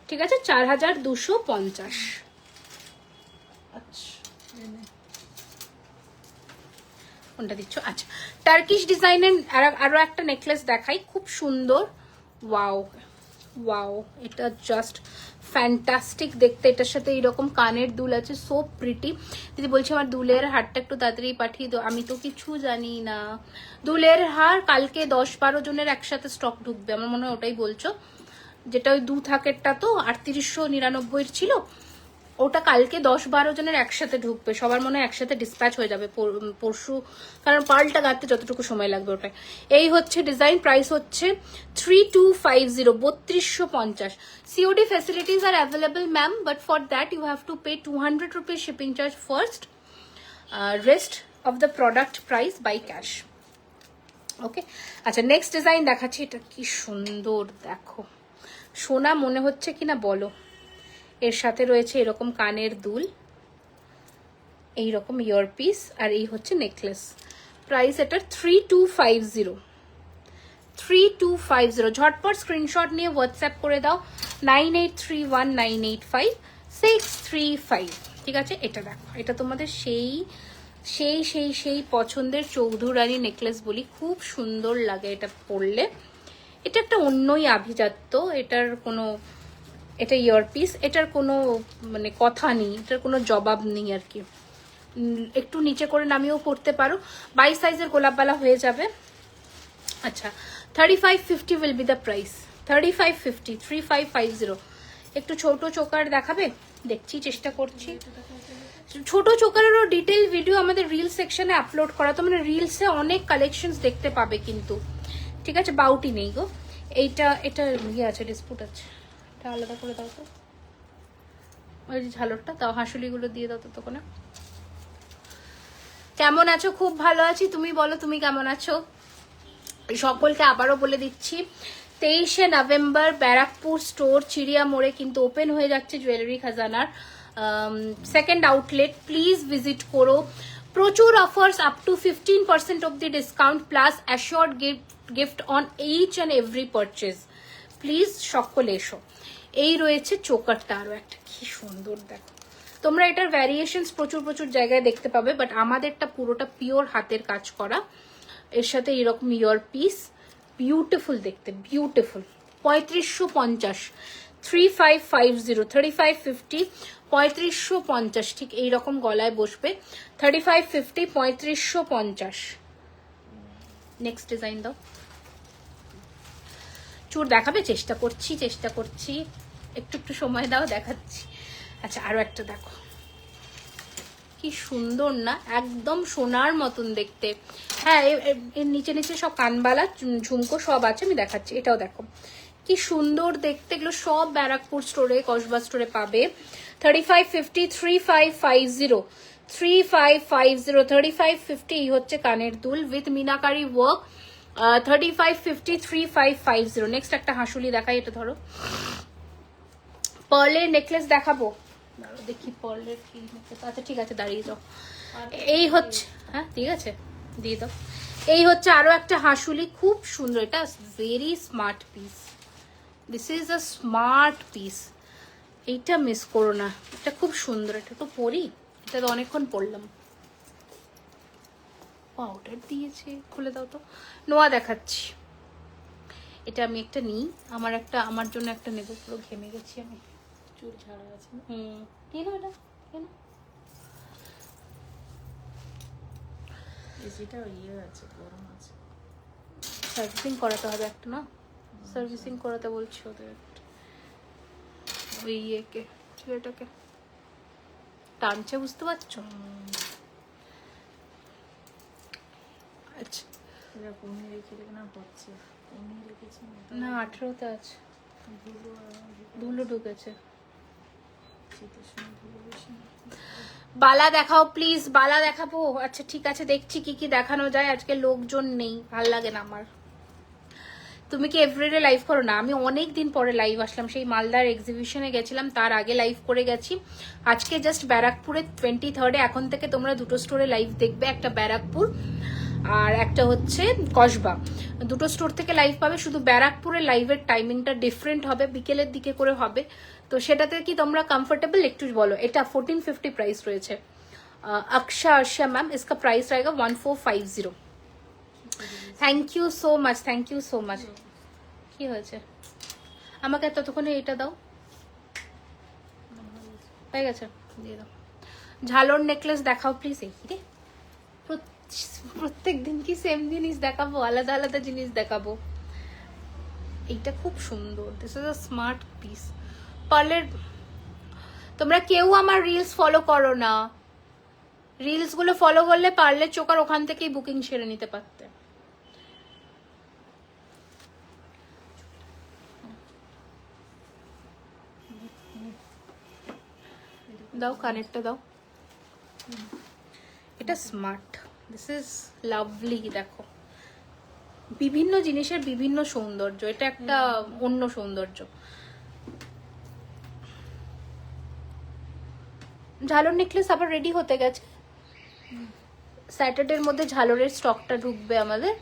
ঠিক আছে, 4250। আচ্ছা, কোনটা দিচ্ছ? আচ্ছা, টার্কিশ ডিজাইনের আরো একটা নেকলেস দেখাই, খুব সুন্দর। ওয়াও ওয়াও, এটা জাস্ট ফ্যান্টাস্টিক দেখতে। এটার সাথে এইরকম কানের দুল আছে, সো প্রিটি। দিদি বলছি আমার দুলের হারটা একটু তাড়াতাড়ি পাঠিয়ে দাও। আমি তো কিছু জানি না। দুলের হার কালকে 10-12 জনের একসাথে স্টক ঢুকবে, আমার মনে হয় ওটাই বলছো, যেটা ওই 2 থাকেরটা তো 3899 ছিল, ওটা কালকে 10-12 জনের একসাথে ঢুকবে। সবার মনে হয় একসাথে ডিসপ্যাচ হয়ে যাবে পরশু, কারণ পাল্টা গাঁথতে যতটুকু সময় লাগবে ওটাই। এই হচ্ছে ডিজাইন, প্রাইস হচ্ছে 3250, 3250। COD facilities are available ma'am, but for that you have to pay 200 rupees shipping charge first, rest of the product price by cash. Okay, আচ্ছা নেক্সট ডিজাইন দেখাচ্ছি। এটা কি সুন্দর দেখো, সোনা মনে হচ্ছে কিনা বলো। এর সাথে রয়েছে এরকম কানের দুল, এইরকম ইয়ারপিস, আর এই হচ্ছে নেকলেস। প্রাইস এটার 3250, 3250। ঝটপট স্ক্রিনশট নিয়ে হোয়াটসঅ্যাপ করে দাও 9831985635, ঠিক আছে। এটা দেখো, এটা তোমাদের সেই সেই সেই সেই পছন্দের চৌধুরানী নেকলেস বলি, খুব সুন্দর লাগে এটা পরলে। এটা একটা অন্যই আভিজাত্য, এটার কোনো, এটা ইয়ারপিস, এটার কোনো মানে কথা নেই, এটার কোনো জবাব নেই আর কি। একটু নিচে করে নামিয়েও পড়তে পারো, 22 সাইজের গোলাপবালা হয়ে যাবে। আচ্ছা, 3550 উইল বি দ্য প্রাইস, 3550, 3550। একটু ছোট চোকার দেখাবে, দেখছি, চেষ্টা করছি। ছোট চোকারেরও ডিটেল ভিডিও আমাদের রিল সেকশনে আপলোড করা, তো মানে রিলসে অনেক কালেকশনস দেখতে পাবে কিন্তু, ঠিক আছে। বাউটি নেই গো, এইটা এটা ইয়ে আছে, ডিসপুট আছে, এটা আলাদা করে দাও তো। ওই যে ঝালরটা দাও, হাঁসুলিগুলো দিয়ে দাও তো তখন। কেমন আছো? খুব ভালো আছি, তুমি বলো তুমি কেমন আছো? সকলকে আবারও বলে দিচ্ছি, 23শে নভেম্বর ব্যারাকপুর স্টোর চিড়িয়া মোড়ে কিন্তু ওপেন হয়ে যাচ্ছে জুয়েলারি খাজানার সেকেন্ড আউটলেট। প্লিজ ভিজিট করো, প্রচুর offers, up to 15% off the discount plus assured gift on each and every purchase. Please সকলে এসো। এই রয়েছে চোকারটা, আরো একটা কি সুন্দর দেখো। তোমরা এটার ভ্যারিয়েশনস প্রচুর প্রচুর জায়গায় দেখতে পাবে, বাট আমাদেরটা পুরোটা পিওর হাতের কাজ করা। এর সাথে এরকম ইয়ার পিস, বিউটিফুল দেখতে, বিউটিফুল। 3550, 3550, 3550, 3550, ঠিক এইরকম গলায় বসবে। 3550, 3550। নেক্সট ডিজাইন দাও। চুর দেখাবে, চেষ্টা করছি, চেষ্টা করছি, একটু একটু সময় দাও, দেখাচ্ছি। আচ্ছা, আরো একটা দেখো, কি সুন্দর না, একদম সোনার মতন দেখতে। হ্যাঁ, এর নিচে নিচে সব কানবালা ঝুমকো সব আছে, আমি দেখাচ্ছি। এটাও দেখো কি সুন্দর দেখতে, এগুলো সব ব্যারাকপুর স্টোরে, কসবা স্টোরে পাবে। 3550, 3550, 3550, 3550। এই হচ্ছে কানের দুল উইথ মিনাকারি ওয়ার্ক, 3550, 3550। নেক্সট একটা হাঁসুলি দেখাই, এটা ধরো। পার্লের নেকলেস দেখাবো, দেখি পার্লের কি নেকলেস। আচ্ছা ঠিক আছে, দাঁড়িয়ে যাও। এই হচ্ছে, হ্যাঁ ঠিক আছে, দিয়ে দাও। এই হচ্ছে আরো একটা হাঁসুলি, খুব সুন্দর, এটা very smart piece. This is a smart piece, এইটা মিস করো না, এটা খুব সুন্দর। এটা তো পরি, এটা তো অনেকক্ষণ পরলাম। পাউডার দিয়েছে, খুলে দাও তো। নোয়া দেখাচ্ছি, এটা আমি একটা নিই, আমার জন্য একটা নেবো, পুরো ঘেমে গেছি আমি। চুল ছাড়া আছে। কেন এটা কেন? এসিটা ইয়ে আছে, গরম আছে। সার্ভিসিং করাতে হবে একটা না, সার্ভিসিং করাতে বলছি ওদের একটা, ওই ইয়েকে, ছেলেটাকে। টানছে, বুঝতে পারছো? আচ্ছা এরা কমিয়ে রেখে দেবে না, হচ্ছে কমিয়ে রেখেছি না, 18তে আছে, ধুলো ধুলো ঢুকেছে। শীতের সময় ধুলো বেশি না। বালা দেখাও প্লিজ, বালা দেখাবো। আচ্ছা ঠিক আছে, দেখছি কি কি দেখানো যায়। আজকে লোকজন নেই, ভাল লাগে না আমার। তুমি কি এভরিডে লাইভ করো? না, আমি অনেক দিন পরে লাইভ আসলাম। সেই মালদার এক্সিবিশনে গেছিলাম, তার আগে লাইভ করে গেছি। আজকে জাস্ট ব্যারাকপুরে 23rd-এ এখন থেকে তোমরা দুটো স্টোরে লাইভ দেখবে, একটা ব্যারাকপুর আর একটা হচ্ছে কসবা। দুটো স্টোর থেকে লাইভ পাবে। শুধু ব্যারাকপুরের লাইভের টাইমিংটা ডিফারেন্ট হবে, বিকেলের দিকে করে হবে। তো সেটাতে কি তোমরা কমফোর্টেবল একটু বলো। এটা 1450 প্রাইস রয়েছে। अक्षा अर्षा मैम, इसका प्राइस रहेगा 1450। Thank you so much, thank you so much. কি হয়েছে? আমাকে ততক্ষণে এটা দাও, হয়ে গেছে, দিয়ে দাও। ঝালর নেকলেস দেখাও প্লিজ। এই রে, প্রত্যেক দিন কি সেম জিনিস দেখাবো? আলাদা আলাদা জিনিস দেখাবো। এইটা খুব সুন্দর, this is a smart piece. পার্লের তোমরা কেউ আমার রিলস ফলো করো না। রিলস গুলো ফলো করলে পার্লের চোকার ওখান থেকেই বুকিং সেরে নিতে পারতে। দাও, কানেরটা দাও। এটা স্মার্ট, দিস ইজ লাভলি। দেখো, বিভিন্ন জিনিসের বিভিন্ন সৌন্দর্য, এটা একটা অন্য সৌন্দর্য। ঝালর নেকলেস আবার রেডি হতে গেছে। স্যাটারডের মধ্যে ঝালরের স্টকটা ঢুকবে আমাদের।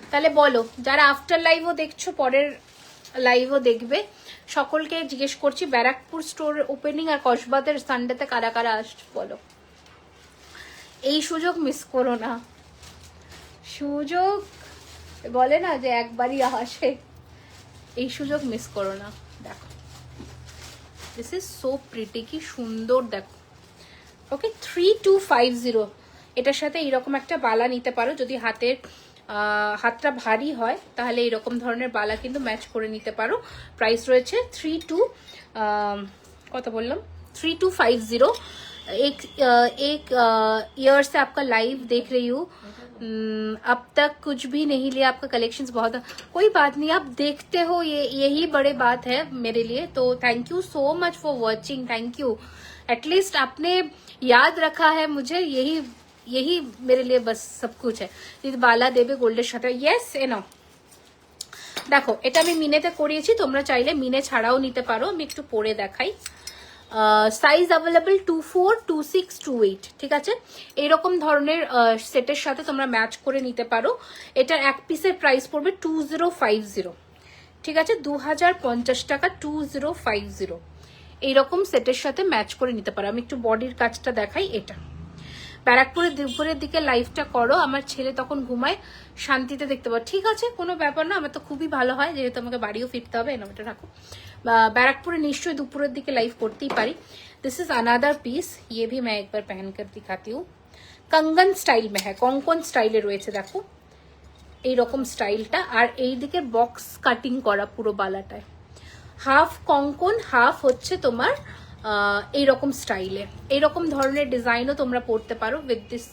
তাহলে বলো, যারা আফটার লাইভও দেখছো, পরের লাইভও দেখবে, সকলকে জিজ্ঞেস করছি ব্যারাকপুর স্টোর ওপেনিং আর কসবাদের সানডেতে কারা কারা আসছে বলো। এই সুযোগ মিস করো না। সুযোগ বলে না যে একবারই আসে, এই সুযোগ মিস করো না। দেখো, দিস ইজ সো প্রিটি, কি সুন্দর দেখো। ওকে, 3250। এটার সাথে এইরকম একটা বালা নিতে পারো। যদি হাতটা ভারী হয় তাহলে এরকম ধরনের বালা কিন্তু ম্যাচ করে নিতে পারো। প্রাইস রয়েছে 3250। एक ईयर से आपका लाइव देख रही हूँ, अब तक कुछ भी नहीं लिया, आपका कलेक्शंस बहुत। कोई बात नहीं, आप देखते हो, यही बड़े बात है मेरे लिए। तो thank you so much for watching, thank you. At least आपने याद रखा है मुझे, यही मेरे लिए बस सब कुछ है। बाला देवी गोल्डेर साथे येस एनो। देखो, এটা আমি মিনেতে করিয়েছি, তোমরা চাইলে মিনে ছাড়াও নিতে পারো। আমি একটু পরে দেখাই। Size available 24, 26, 28। ঠিক আছে, এইরকম ধরনের সেটের সাথে তোমরা ম্যাচ করে নিতে পারো। এটার এক পিসের প্রাইস পড়বে 2050। ঠিক আছে, 2050 টাকা, 2050। এইরকম সেটের সাথে ম্যাচ করে নিতে পারো। আমি একটু বডির কাজটা দেখাই। এটা ব্যারাকপুরে দুপুরের দিকে লাইভটা করো, আমার ছেলে তখন ঘুমায়, শান্তিতে দেখতে পাবো। ঠিক আছে, কোনো ব্যাপার না, আমার তো খুবই ভালো হয়, যেহেতু আমাকে বাড়িও ফিরতে হবে। এনে এটা রাখো। बैरकपुर निश्चय दोपहर दिखे लाइव करते ही पारी। दिस इज अनदर पीस, ये भी मैं एक बार पहन कर दिखाती हूँ। कंगन स्टाइल में है, कॉन्कन स्टाइले रयेछे देखो এই রকম স্টাইলটা। আর এই দিকে বক্স কাটিং করা পুরো বালাটায়, হাফ কঙ্কন হাফ হচ্ছে তোমার এইরকম স্টাইলে। এইরকম ধরনের ডিজাইনও তোমরা পরতে পারো with this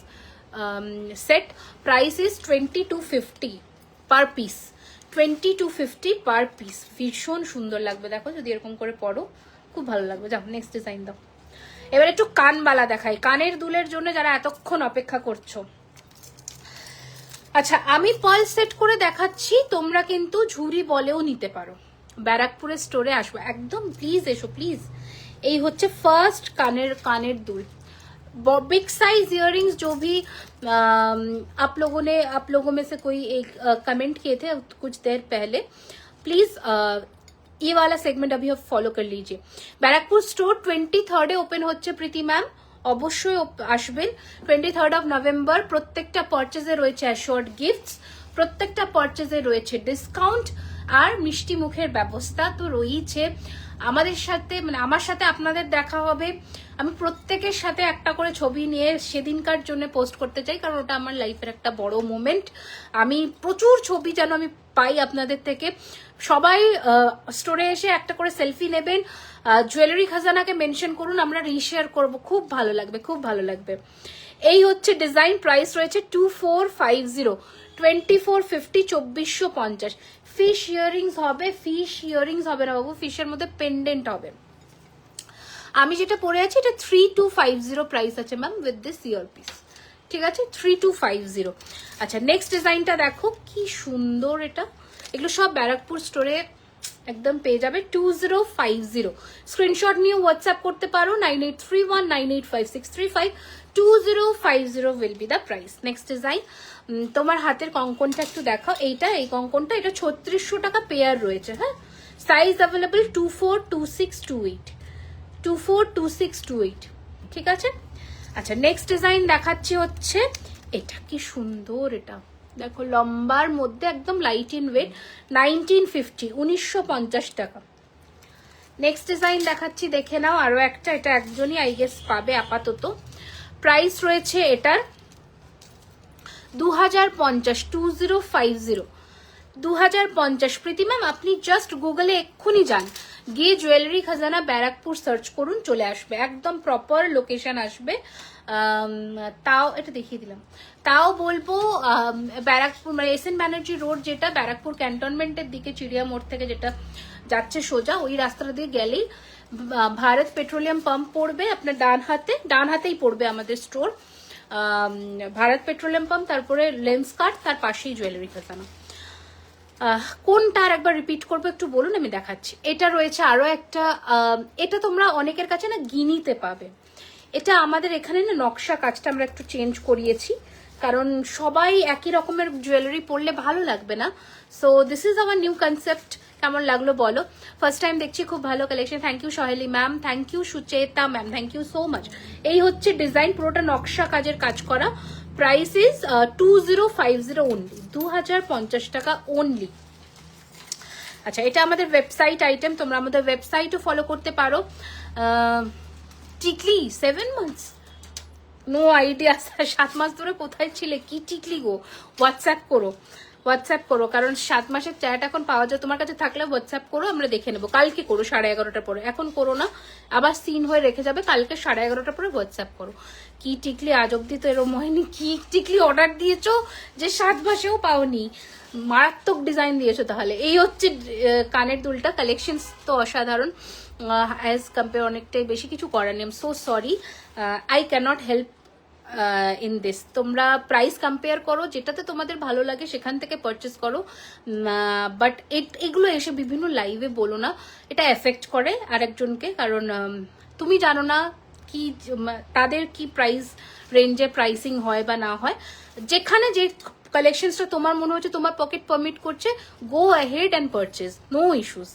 set. Price is 2250 per piece, 2250 per piece. ভীষণ সুন্দর লাগবে দেখো, যদি এরকম করে পরো খুব ভালো লাগবে। যাও নেক্সট ডিজাইন দাও। এবার একটু কানবালা দেখাই, কানের দুলের জন্য যারা এতক্ষণ অপেক্ষা করছো। আচ্ছা, আমি পাল সেট করে দেখাচ্ছি, তোমরা কিন্তু ঝুরি বলেও নিতে পারো। ব্যারাকপুরের স্টোরে আসবো একদম, প্লিজ এসো প্লিজ। এই হচ্ছে ফার্স্ট কানের দুল। बिग साइज इयररिंग्स जो भी आप लोगों में से कोई एक कमेंट किए थे कुछ देर पहले, प्लीज ये वाला सेगमेंट अभी आप फॉलो कर लीजिए। बैरकपुर स्टोर 23rd ओपन होच्छे प्रीति मैम, অবশ্যই আসবেন। 23rd of November। প্রত্যেকটা পারচেজে রয়েছে অ্যাশোর্ড গিফটস, প্রত্যেকটা পারচেজে রয়েছে ডিসকাউন্ট আর মিষ্টি মুখের ব্যবস্থা তো রয়েছে। আমাদের সাথে মানে আমার সাথে আপনাদের দেখা হবে। আমি প্রত্যেকের সাথে একটা করে ছবি নিয়ে সেদিনকার জন্য পোস্ট করতে চাই, কারণ ওটা আমার লাইফের একটা বড় মোমেন্ট। আমি প্রচুর ছবি যেন আমি পাই আপনাদের থেকে। সবাই স্টোরে এসে একটা করে সেলফি নেবেন, জুয়েলারি খাজানাকে মেনশন করুন, আমরা রিশেয়ার করব, খুব ভালো লাগবে, খুব ভালো লাগবে। এই হচ্ছে ডিজাইন, প্রাইস রয়েছে 2450, 2450, 2450। ফিশ ইয়ারিংস হবে, ফিশ ইয়ারিংস হবে না বাবু, ফিশের মধ্যে পেন্ডেন্ট হবে। আমি যেটা পরে আছি এটা 3250 প্রাইস আছে ma'am with this year piece, ঠিক আছে 3250। আচ্ছা নেক্সট ডিজাইনটা দেখো কি সুন্দর, এটা এগুলো সব ব্যারাকপুর স্টোরে একদম পেয়ে যাবে 2050। স্ক্রিনশট নিয়ে হোয়াটসঅ্যাপ করতে পারো 9831985635, 2050 will be the price. Next design, তোমার হাতের কঙ্কনটা একটু দেখাও, এইটা এই কঙ্কনটা এটা 3600 টাকা পেয়ার রয়েছে। হ্যাঁ, সাইজ অ্যাভেলেবল 242628, 242628, ঠিক আছে। আচ্ছা নেক্সট ডিজাইন দেখাচ্ছি হচ্ছে এটা, কি সুন্দর, এটা দেখো লম্বার মধ্যে একদম লাইট ইন ওয়েট, 1950, 1950 টাকা। নেক্সট ডিজাইন দেখাচ্ছি, দেখে নাও আরো একটা, এটা একজনই আই গেস পাবে আপাতত। প্রাইস রয়েছে এটার 2050, 2050, 2050। প্রীতি ম্যাম আপনি জাস্ট গুগলে এক্ষুনি যান, গিয়ে জুয়েলারি খাজানা ব্যারাকপুর সার্চ করুন, চলে আসবে, একদম প্রপার লোকেশন আসবে। তাও এটা দেখিয়ে দিলাম, তাও বলবো ব্যারাকপুর মানে এস এন ব্যানার্জি রোড, যেটা ব্যারাকপুর ক্যান্টনমেন্টের দিকে চিড়িয়া মোড় থেকে যেটা যাচ্ছে সোজা, ওই রাস্তা দিয়ে গেলেই ভারত পেট্রোলিয়াম পাম্প পড়বে আপনার ডান হাতেই পড়বে আমাদের স্টোর, ভারত পেট্রোলিয়াম পাম্প, তারপরে লেন্স কার্ট, তার পাশেই জুয়েলারি খাজানা। কোনটার একবার রিপিট করবো একটু বলুন, আমি দেখাচ্ছি। এটা রয়েছে আরো একটা, এটা তোমরা অনেকের কাছে না গিনিতে পাবে। এটা আমাদের এখানে না নকশা কাজটা আমরা একটু চেঞ্জ করিয়েছি, কারণ সবাই একই রকমের জুয়েলারি পরলে ভালো লাগবে না। So this is our new concept, কেমন লাগলো বলো। ফার্স্ট টাইম দেখছি, খুব ভালো collection, thank you Saheli ma'am, thank you Sucheta ma'am, thank you so much. এই হচ্ছে ডিজাইন, পুরোটা নকশা কাজের কাজ করা। প্রাইস ইজ 2050 অনলি, 2050 টাকা অনলি। আচ্ছা এটা আমাদের ওয়েবসাইট আইটেম, তোমরা আমাদের ওয়েবসাইটও ফলো করতে পারো। টিকলি 7 মান্থস, নো আইডিয়া, 7 মাস ধরে কোথায় ছিলে, কি টিকলি গো, হোয়াটসঅ্যাপ করো, হোয়াটসঅ্যাপ করো, কারণ 7 মাসের চ্যাট এখন পাওয়া যায়, তোমার কাছে থাকলে হোয়াটসঅ্যাপ করো, আমরা দেখে নেবো। কালকে করো 11:30টার পরে, এখন করো না, আবার সিন হয়ে রেখে যাবে, কালকে 11:30টার পরে হোয়াটসঅ্যাপ করো। কি টিকলি আজ অব্দি তো এরম হয়নি, কি টিকলি অর্ডার দিয়েছো যে 7 মাসেও পাওনি, মারাত্মক ডিজাইন দিয়েছো তাহলে। এই হচ্ছে কানের দুলটা, কালেকশন তো অসাধারণ, অ্যাজ কম্পেয়ার অনেকটাই, বেশি কিছু করার নেই। So sorry, I cannot help in this. তোমরা প্রাইস কম্পেয়ার করো, যেটাতে তোমাদের ভালো লাগে সেখান থেকে পারচেস করো, বাট এগুলো এসে বিভিন্ন লাইভে বলো না, এটা এফেক্ট করে আরেকজনকে, কারণ তুমি জানো না কি তাদের কি প্রাইস রেঞ্জে প্রাইসিং হয় বা না হয়। যেখানে যে কালেকশনসটা তোমার মনে হচ্ছে তোমার পকেট পারমিট করছে, go ahead and purchase, no issues.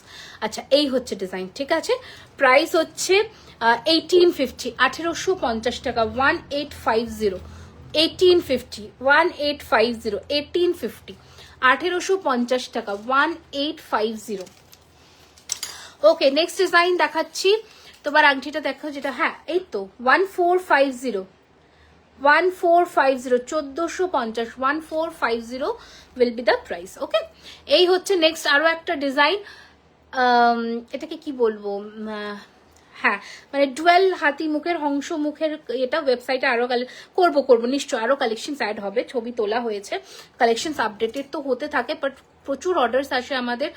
আচ্ছা এই হচ্ছে ডিজাইন, ঠিক আছে। প্রাইস হচ্ছে 1850, 1850 টাকা, 1850, 1850, 1850, 1850, 1850 টাকা, 1850। ওকে নেক্সট ডিজাইন দেখাচ্ছি, তোমার আংটিটা দেখো যেটা, হ্যাঁ এই তো 1450, 1450, 1450, 1450 উইল বি দ্য প্রাইস। ওকে এই হচ্ছে নেক্সট আরো একটা ডিজাইন, এটাকে কি বলবো, হ্যাঁ মানে ডুয়েল হাতি মুখের, হংস মুখের, এটা ওয়েবসাইটে আরো করবো নিশ্চয়, আরো কালেকশন অ্যাড হবে, ছবি তোলা হয়েছে, কালেকশন আপডেটেড তো হতে থাকে, বাট প্রচুর অর্ডার্স আসে আমাদের,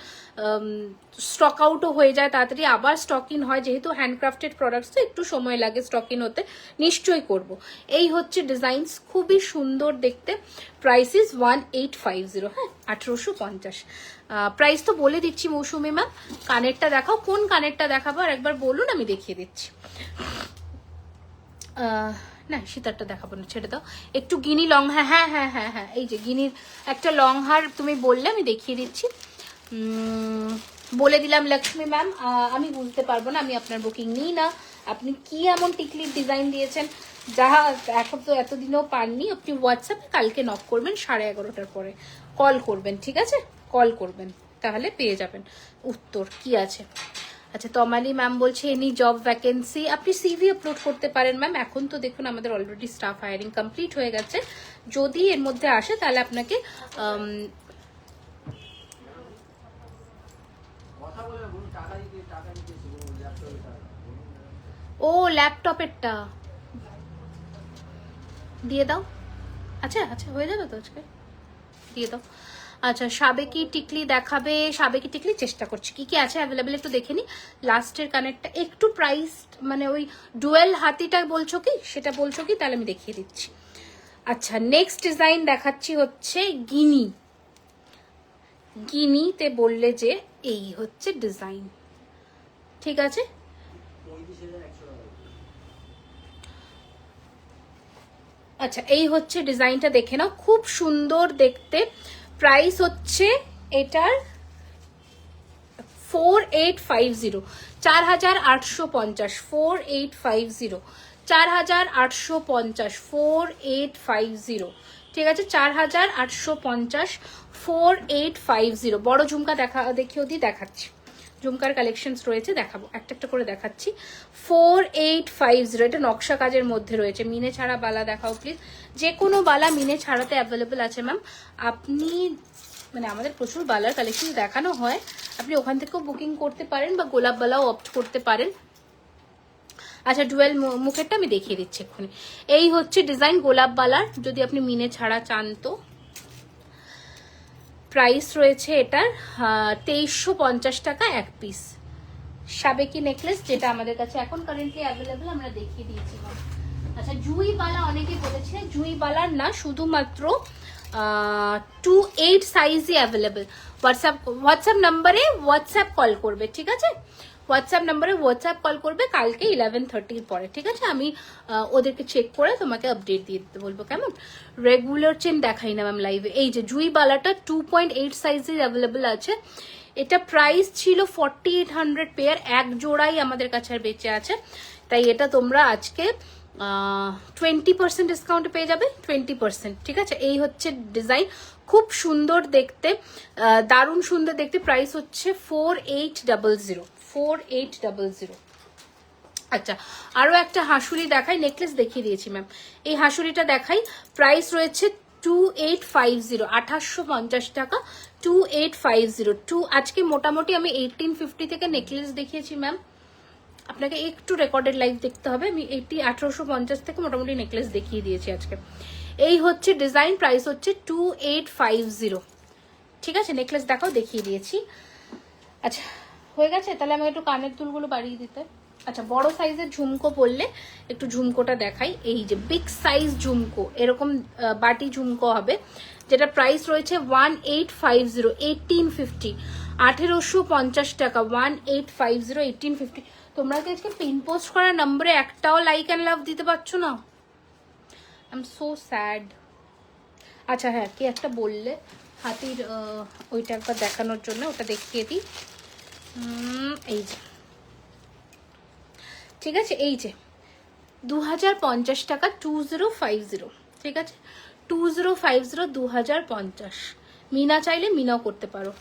স্টক আউটও হয়ে যায় তাড়াতাড়ি, আবার স্টক ইন হয়, যেহেতু হ্যান্ডক্রাফটেড প্রোডাক্টস তো একটু সময় লাগে স্টক ইন হতে, নিশ্চয়ই করব। এই হচ্ছে ডিজাইনস, খুবই সুন্দর দেখতে। প্রাইস ইজ 1850, হ্যাঁ 1850। প্রাইস তো বলে দিচ্ছি মৌসুমি ম্যাম। কানেরটা দেখাও, কোন কানেরটা দেখাবো আর একবার বলুন, আমি দেখিয়ে দিচ্ছি। না সীতারটা দেখাবো না, ছেড়ে দাও। একটু গিনি লং, হ্যাঁ হ্যাঁ হ্যাঁ হ্যাঁ হ্যাঁ, এই যে গিনির একটা লং হার তুমি বললে, আমি দেখিয়ে দিচ্ছি। বলে দিলাম লক্ষ্মী ম্যাম, আমি বুঝতে পারবো না, আমি আপনার বুকিং নিই না। আপনি কি এমন টিকলির ডিজাইন দিয়েছেন যা এখন তো এতদিনও পাননি, আপনি হোয়াটসঅ্যাপে কালকে নক করবেন 11:30টার পরে, কল করবেন, ঠিক আছে, কল করবেন, তাহলে পেয়ে যাবেন উত্তর কি আছে। আচ্ছা, তমালি ম্যাম বলছে এনি জব ভ্যাকেন্সি, আপনি সিভি আপলোড করতে পারেন ম্যাম। এখন তো দেখুন আমাদের অলরেডি স্টাফ হায়ারিং কমপ্লিট হয়ে গেছে, যদি এর মধ্যে আসে তাহলে আপনাকে ও ল্যাপটপেরটা দিয়ে দাও। আচ্ছা আচ্ছা, হয়ে যাবে তো আজকে, দিয়ে দাও। আচ্ছা, সাবেকি টিকলি দেখাবে, সাবেকি টিকলি চেষ্টা করছি, কি কি আছে অ্যাভেলেবেল একটু দেখে নি। লাস্টের কানেরটা একটু প্রাইস, মানে ওই ডুয়েল হাতিটা বলছো কি, সেটা বলছো কি, তাহলে আমি দেখিয়ে দিচ্ছি। আচ্ছা, নেক্সট ডিজাইন দেখাচ্ছি হচ্ছে গিনি। গিনিতে বললে যে এই হচ্ছে ডিজাইন, ঠিক আছে। আচ্ছা, এই হচ্ছে ডিজাইনটা, দেখে নাও, খুব সুন্দর দেখতে। প্রাইস হচ্ছে এটার 4850, 4850, 4850, 4850, 4850, ঠিক আছে, 4850, 4850। বড় ঝুমকা দেখিও দি, দেখাচ্ছি, ঝুমকার কালেকশনস রয়েছে, দেখাবো একটা একটা করে দেখাচ্ছি। 4850, এটা নকশা কাজের মধ্যে রয়েছে। মিনে ছাড়া বালা দেখাও প্লিজ, যে কোনো বালা মিনে ছাড়াতে অ্যাভেলেবেল আছে ম্যাম। আপনি মানে আমাদের প্রচুর বালার কালেকশন দেখানো হয়, আপনি ওখান থেকেও বুকিং করতে পারেন বা গোলাপ বালাও অপ্ট করতে পারেন। আচ্ছা, ডুয়েল মুখেরটা আমি দেখিয়ে দিচ্ছি এক্ষুনি। এই হচ্ছে ডিজাইন গোলাপ বালার, যদি আপনি মিনে ছাড়া চান তো। প্রাইস রয়েছে এটার 2350 টাকা এক পিস। সাবেকি নেকলেস, যেটা আমাদের কাছে এখন কারেন্টলি অ্যাভেলেবেল, আমরা দেখিয়ে দিয়েছি। আচ্ছা, জুই বালা অনেকে বলেছে, জুই বালার না, শুধুমাত্র 28 সাইজই অ্যাভেলেবেল। হোয়াটসঅ্যাপ নাম্বারে হোয়াটসঅ্যাপ কল করবে, ঠিক আছে, হোয়াটসঅ্যাপ নাম্বারে হোয়াটসঅ্যাপ কল করবে কালকে 11:30 পরে, ঠিক আছে। আমি ওদেরকে চেক করে তোমাকে আপডেট দিয়ে দিতে বলবো, কেমন। রেগুলার চেন দেখাই না ম্যাম লাইভে। এই যে জুই বালাটা 2.8 সাইজের অ্যাভেলেবেল আছে। এটা প্রাইস ছিল 4800 পেয়ার, এক জোড়াই আমাদের কাছে আর বেঁচে আছে, তাই এটা তোমরা আজকে 20% ডিসকাউন্টে পেয়ে যাবে, 20%, ঠিক আছে। এই হচ্ছে ডিজাইন, খুব সুন্দর দেখতে, দারুণ সুন্দর দেখতে। প্রাইস হচ্ছে 4800, 4800। আচ্ছা, আরো একটা হাসুরি দেখাই, নেকলেস দেখিয়ে দিয়েছি ম্যাম, এই হাসুরিটা দেখাই। প্রাইস রয়েছে 2850, 2850 টাকা, 2850। আজকে মোটামুটি আমি 1850 থেকে নেকলেস দেখিয়েছি ম্যাম, আপনাকে একটু রেকর্ডেড লাইভ দেখতে হবে। আমি 1850 থেকে মোটামুটি নেকলেস দেখিয়ে দিয়েছি আজকে। এই হচ্ছে ডিজাইন, প্রাইস হচ্ছে 2850, ঠিক আছে। নেকলেস দেখাও, দেখিয়ে দিয়েছি। আচ্ছা, হয়ে গেছে, তাহলে আমাকে একটু কানের দুলগুলো বাড়িয়ে দিতে। আচ্ছা, বড় সাইজের ঝুমকো বললে একটু ঝুমকোটা দেখাই। এই যে বিগ সাইজ ঝুমকো, এরকম বাটি ঝুমকো হবে, যেটা প্রাইস রয়েছে 1850, 1850, 1850 টাকা, 1850, 1850। তোমরা কি আজকে পিন পোস্ট করা নম্বরে একটাও লাইক অ্যান্ড লাভ দিতে পারছো না? I am so sad. আচ্ছা হ্যাঁ, কি একটা বললে হাতির, ওইটা একবার দেখানোর জন্য, ওটা দেখিয়ে দিই। এই যে, ঠিক আছে, এই যে 2050 টাকা, 2050, ঠিক আছে, 2050, 2050। মিনা চাইলে মিনাও করতে পারো,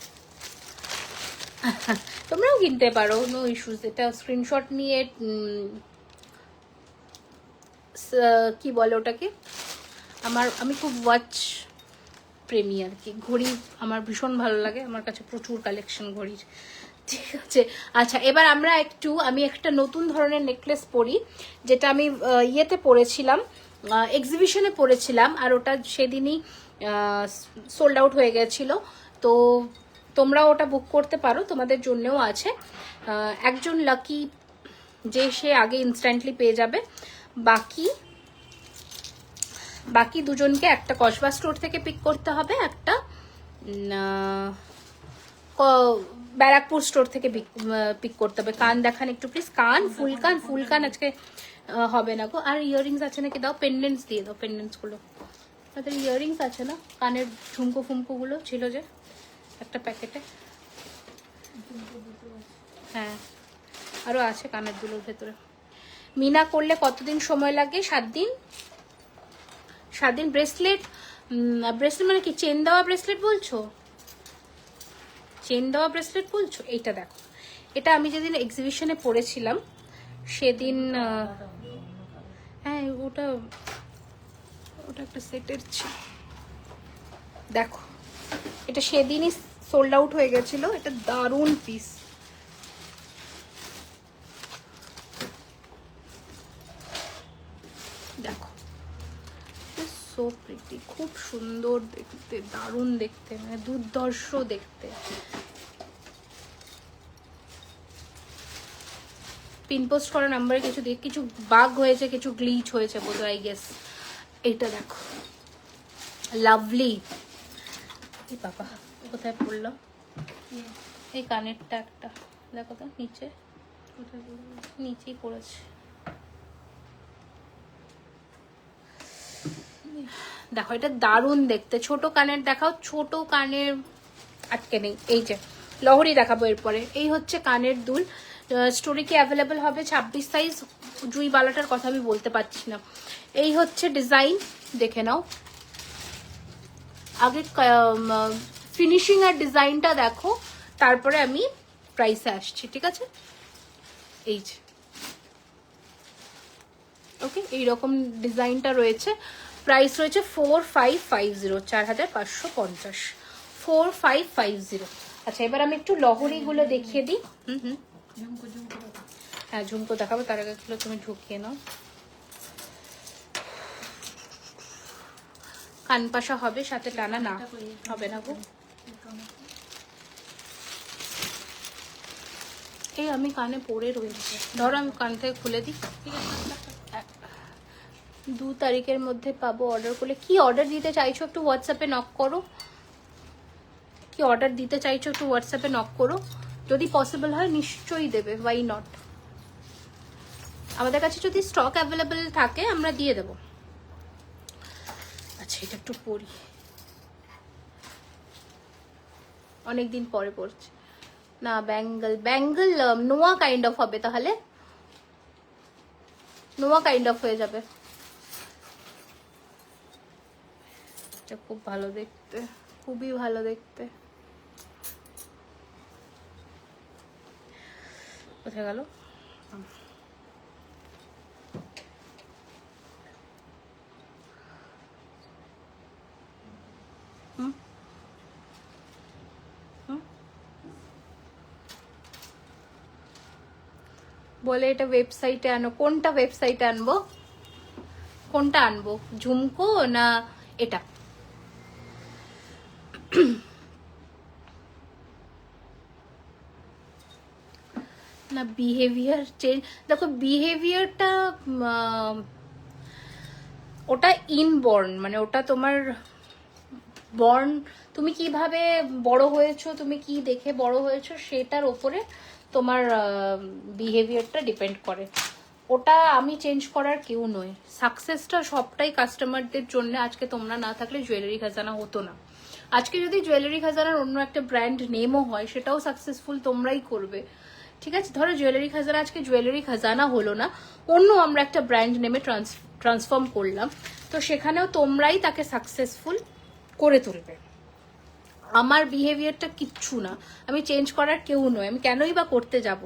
তোমরাও কিনতে পারো, নো ইস্যুস। এটা স্ক্রিনশট নিয়ে কি বলে ওটাকে, আমি খুব ওয়াচ প্রেমী আর কি, ঘড়ি আমার ভীষণ ভালো লাগে, আমার কাছে প্রচুর কালেকশন ঘড়ির, ঠিক আছে। আচ্ছা, এবার আমি একটা নতুন ধরনের নেকলেস পরি, যেটা আমি ইয়েতে পরেছিলাম, এক্সিবিশনে পরেছিলাম, আর ওটা সেদিনই সোল্ড আউট হয়ে গেছিল। তো তোমরা ওটা বুক করতে পারো, তোমাদের জন্যও আছে। একজন লাকি যে সে আগে ইনস্ট্যান্টলি পেয়ে যাবে, বাকি দুজনকে একটা কসবা স্টোর থেকে পিক করতে হবে, একটা ব্যারাকপুর স্টোর থেকে পিক করতে হবে। কান দেখান একটু প্লিজ, ফুল কান আজকে হবে না গো। আর ইয়াররিংস আছে নাকি দাও, পেন্ডেন্টস দিয়ে দাও, পেন্ডেন্টস গুলো। তাদের ইয়াররিংস আছে না, কানের ঝুমকো ফুমকো গুলো ছিল যে একটা প্যাকেটে, হ্যাঁ আরো আছে কানের দুলোর ভেতরে। মিনা করলে কতদিন সময় লাগে? 7 দিন। 7 দিন। ব্রেসলেট মানে কি, চেন দেওয়া ব্রেসলেট বলছো? চেন দেওয়া ব্রেসলেট বলছো? এইটা দেখো, এটা আমি যেদিন এক্সিবিশনে পড়েছিলাম সেদিন হ্যাঁ ওটা ওটা একটা সেটের ছিল। দেখো এটা সেদিনই সোল্ড আউট হয়ে গেছিল। এটা দারুণ পিস। দেখো সো প্রিটি, খুব সুন্দর দেখতে, দারুণ দেখতে, মানে দুর্ধর্ষ দেখতে। পিন পোস্ট করা নাম্বারে কিছু বাগ হয়েছে, কিছু গ্লিচ হয়েছে বোধহয়, আই গেস। এইটা দেখো লাভলি। এই বাবা কোথায় পড়লো? এই কানেরটা একটা দেখো তো, নিচে নিচেই পড়েছে। দেখো এটা দারুণ দেখতে। ছোট কানের দেখাও, ছোট কানের আটকে নেই। এই যে লহরি দেখাবো এরপরে। এই হচ্ছে কানের দুল। স্টোরি কি অ্যাভেলেবেল হবে? 26 সাইজ। জুই বালাটার কথা আমি বলতে পারছি না। এই হচ্ছে ডিজাইন, দেখে নাও। আগে ফিনিশিং আর ডিজাইনটা দেখো, তারপরে আমি প্রাইসে আসছি, ঠিক আছে? এই যে ওকে, এইরকম ডিজাইনটা রয়েছে। প্রাইস রয়েছে 4550, 4550, 4550। আচ্ছা এবার আমি একটু লহরিগুলো দেখিয়ে দিই। হ্যাঁ ঝুমকো দেখাবো, তার আগে তুমি ঢুকিয়ে নাও। কানপাশা হবে, সাথে টানা না হবে না গো। এই আমি কানে পরে রয়েছে, ধরো আমি কান থেকে খুলে দিই। 2 তারিখের মধ্যে পাবো অর্ডার করলে। কি অর্ডার দিতে চাইছো একটু হোয়াটসঅ্যাপে নক করো। কি অর্ডার দিতে চাইছো একটু হোয়াটসঅ্যাপে নক করো। যদি পসিবল হয় নিশ্চয়ই দেবে, ওয়াই নট। আমাদের কাছে যদি স্টক অ্যাভেলেবেল থাকে আমরা দিয়ে দেবো। আচ্ছা এটা একটু পরি, অনেকদিন পরে পড়ছে না। ব্যাঙ্গল নোয়া কাইন্ড অফ হবে, তাহলে নোয়া কাইন্ড অফ হয়ে যাবে। এটা খুব ভালো দেখতে, খুবই ভালো দেখতে। কোথায় গেল? বলে এটা ওয়েবসাইটে আনো। কোনটা ওয়েবসাইটে আনবো? কোনটা আনবো, ঝুমকো না এটা? না বিহেভিয়ার চেঞ্জ, দেখো বিহেভিয়ারটা ওটা ইনবর্ন, মানে ওটা তোমার বর্ন, তুমি কিভাবে বড় হয়েছো, তুমি কি দেখে বড় হয়েছো সেটার ওপরে তোমার বিহেভিয়ারটা ডিপেন্ড করে। ওটা আমি চেঞ্জ করার কেউ নই। সাকসেসটা সবটাই কাস্টমারদের জন্য। আজকে তোমরা না থাকলে জুয়েলারি খাজানা হতো না। আজকে যদি জুয়েলারি খাজানার অন্য একটা ব্র্যান্ড নেমও হয় সেটাও সাকসেসফুল তোমরাই করবে, ঠিক আছে? ধরো জুয়েলারি খাজানা আজকে জুয়েলারি খাজানা হলো না, অন্য আমরা একটা ব্র্যান্ড নেমে ট্রান্সফর্ম করলাম, তো সেখানেও তোমরাই তাকে সাকসেসফুল করে তুলবে। আমার বিহেভিয়ারটা কিচ্ছু না, আমি চেঞ্জ করার কেউ নয়। আমি কেনই বা করতে যাব?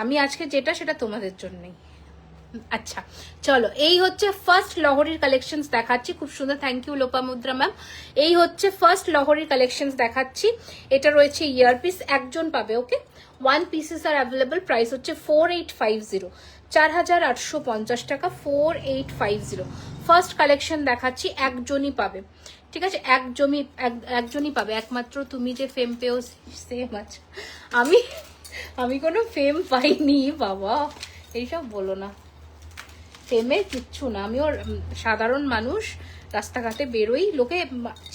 আমি আজকে যেটা সেটা তোমাদের জন্যই। আচ্ছা চলো, এই হচ্ছে ফার্স্ট লহরির কালেকশনস দেখাচ্ছি। খুব সুন্দর, থ্যাংক ইউ লোপামুদ্রা ম্যাম। এই হচ্ছে ফার্স্ট লহরির কালেকশনস দেখাচ্ছি। এটা রয়েছে ইয়ারপিস, একজন পাবে, ওকে? 1 পিসেস আর অ্যাভেলেবল। প্রাইস হচ্ছে 4850, 4850 টাকা, 4850। ফার্স্ট কালেকশন দেখাচ্ছি, একজনই পাবে, ঠিক আছে? একজনই পাবে, একমাত্র তুমি যে ফেম পেও সেম আছে। আমি কোনো ফেম পাইনি বাবা, এইসব বলো না। ফেমের কিচ্ছু না, আমি ওর সাধারণ মানুষ, রাস্তাঘাটে বেরোই, লোকে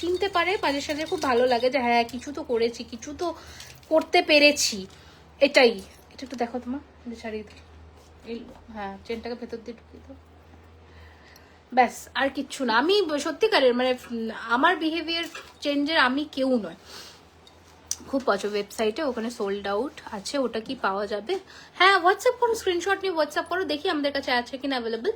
চিনতে পারে, মাঝে সাঝে খুব ভালো লাগে যে হ্যাঁ কিছু তো করেছি, কিছু তো করতে পেরেছি, এটাই। এটা একটু দেখো তোমার, ছাড়িয়ে দিই। এই হ্যাঁ, চেনটাকে ভেতর দিয়ে ঢুকিয়ে দাও, ব্যাস। আর কিচ্ছু না। আমি সত্যিকারের মানে আমার বিহেভিয়ার চেঞ্জের আমি কেউ নয়। খুব পছন্দ। ওয়েবসাইটে ওখানে সোল্ড আউট আছে, ওটা কি পাওয়া যাবে? হ্যাঁ হোয়াটসঅ্যাপ করো, স্ক্রিনশট নিয়ে হোয়াটসঅ্যাপ করো, দেখি আমাদের কাছে আছে কিনা অ্যাভেলেবল।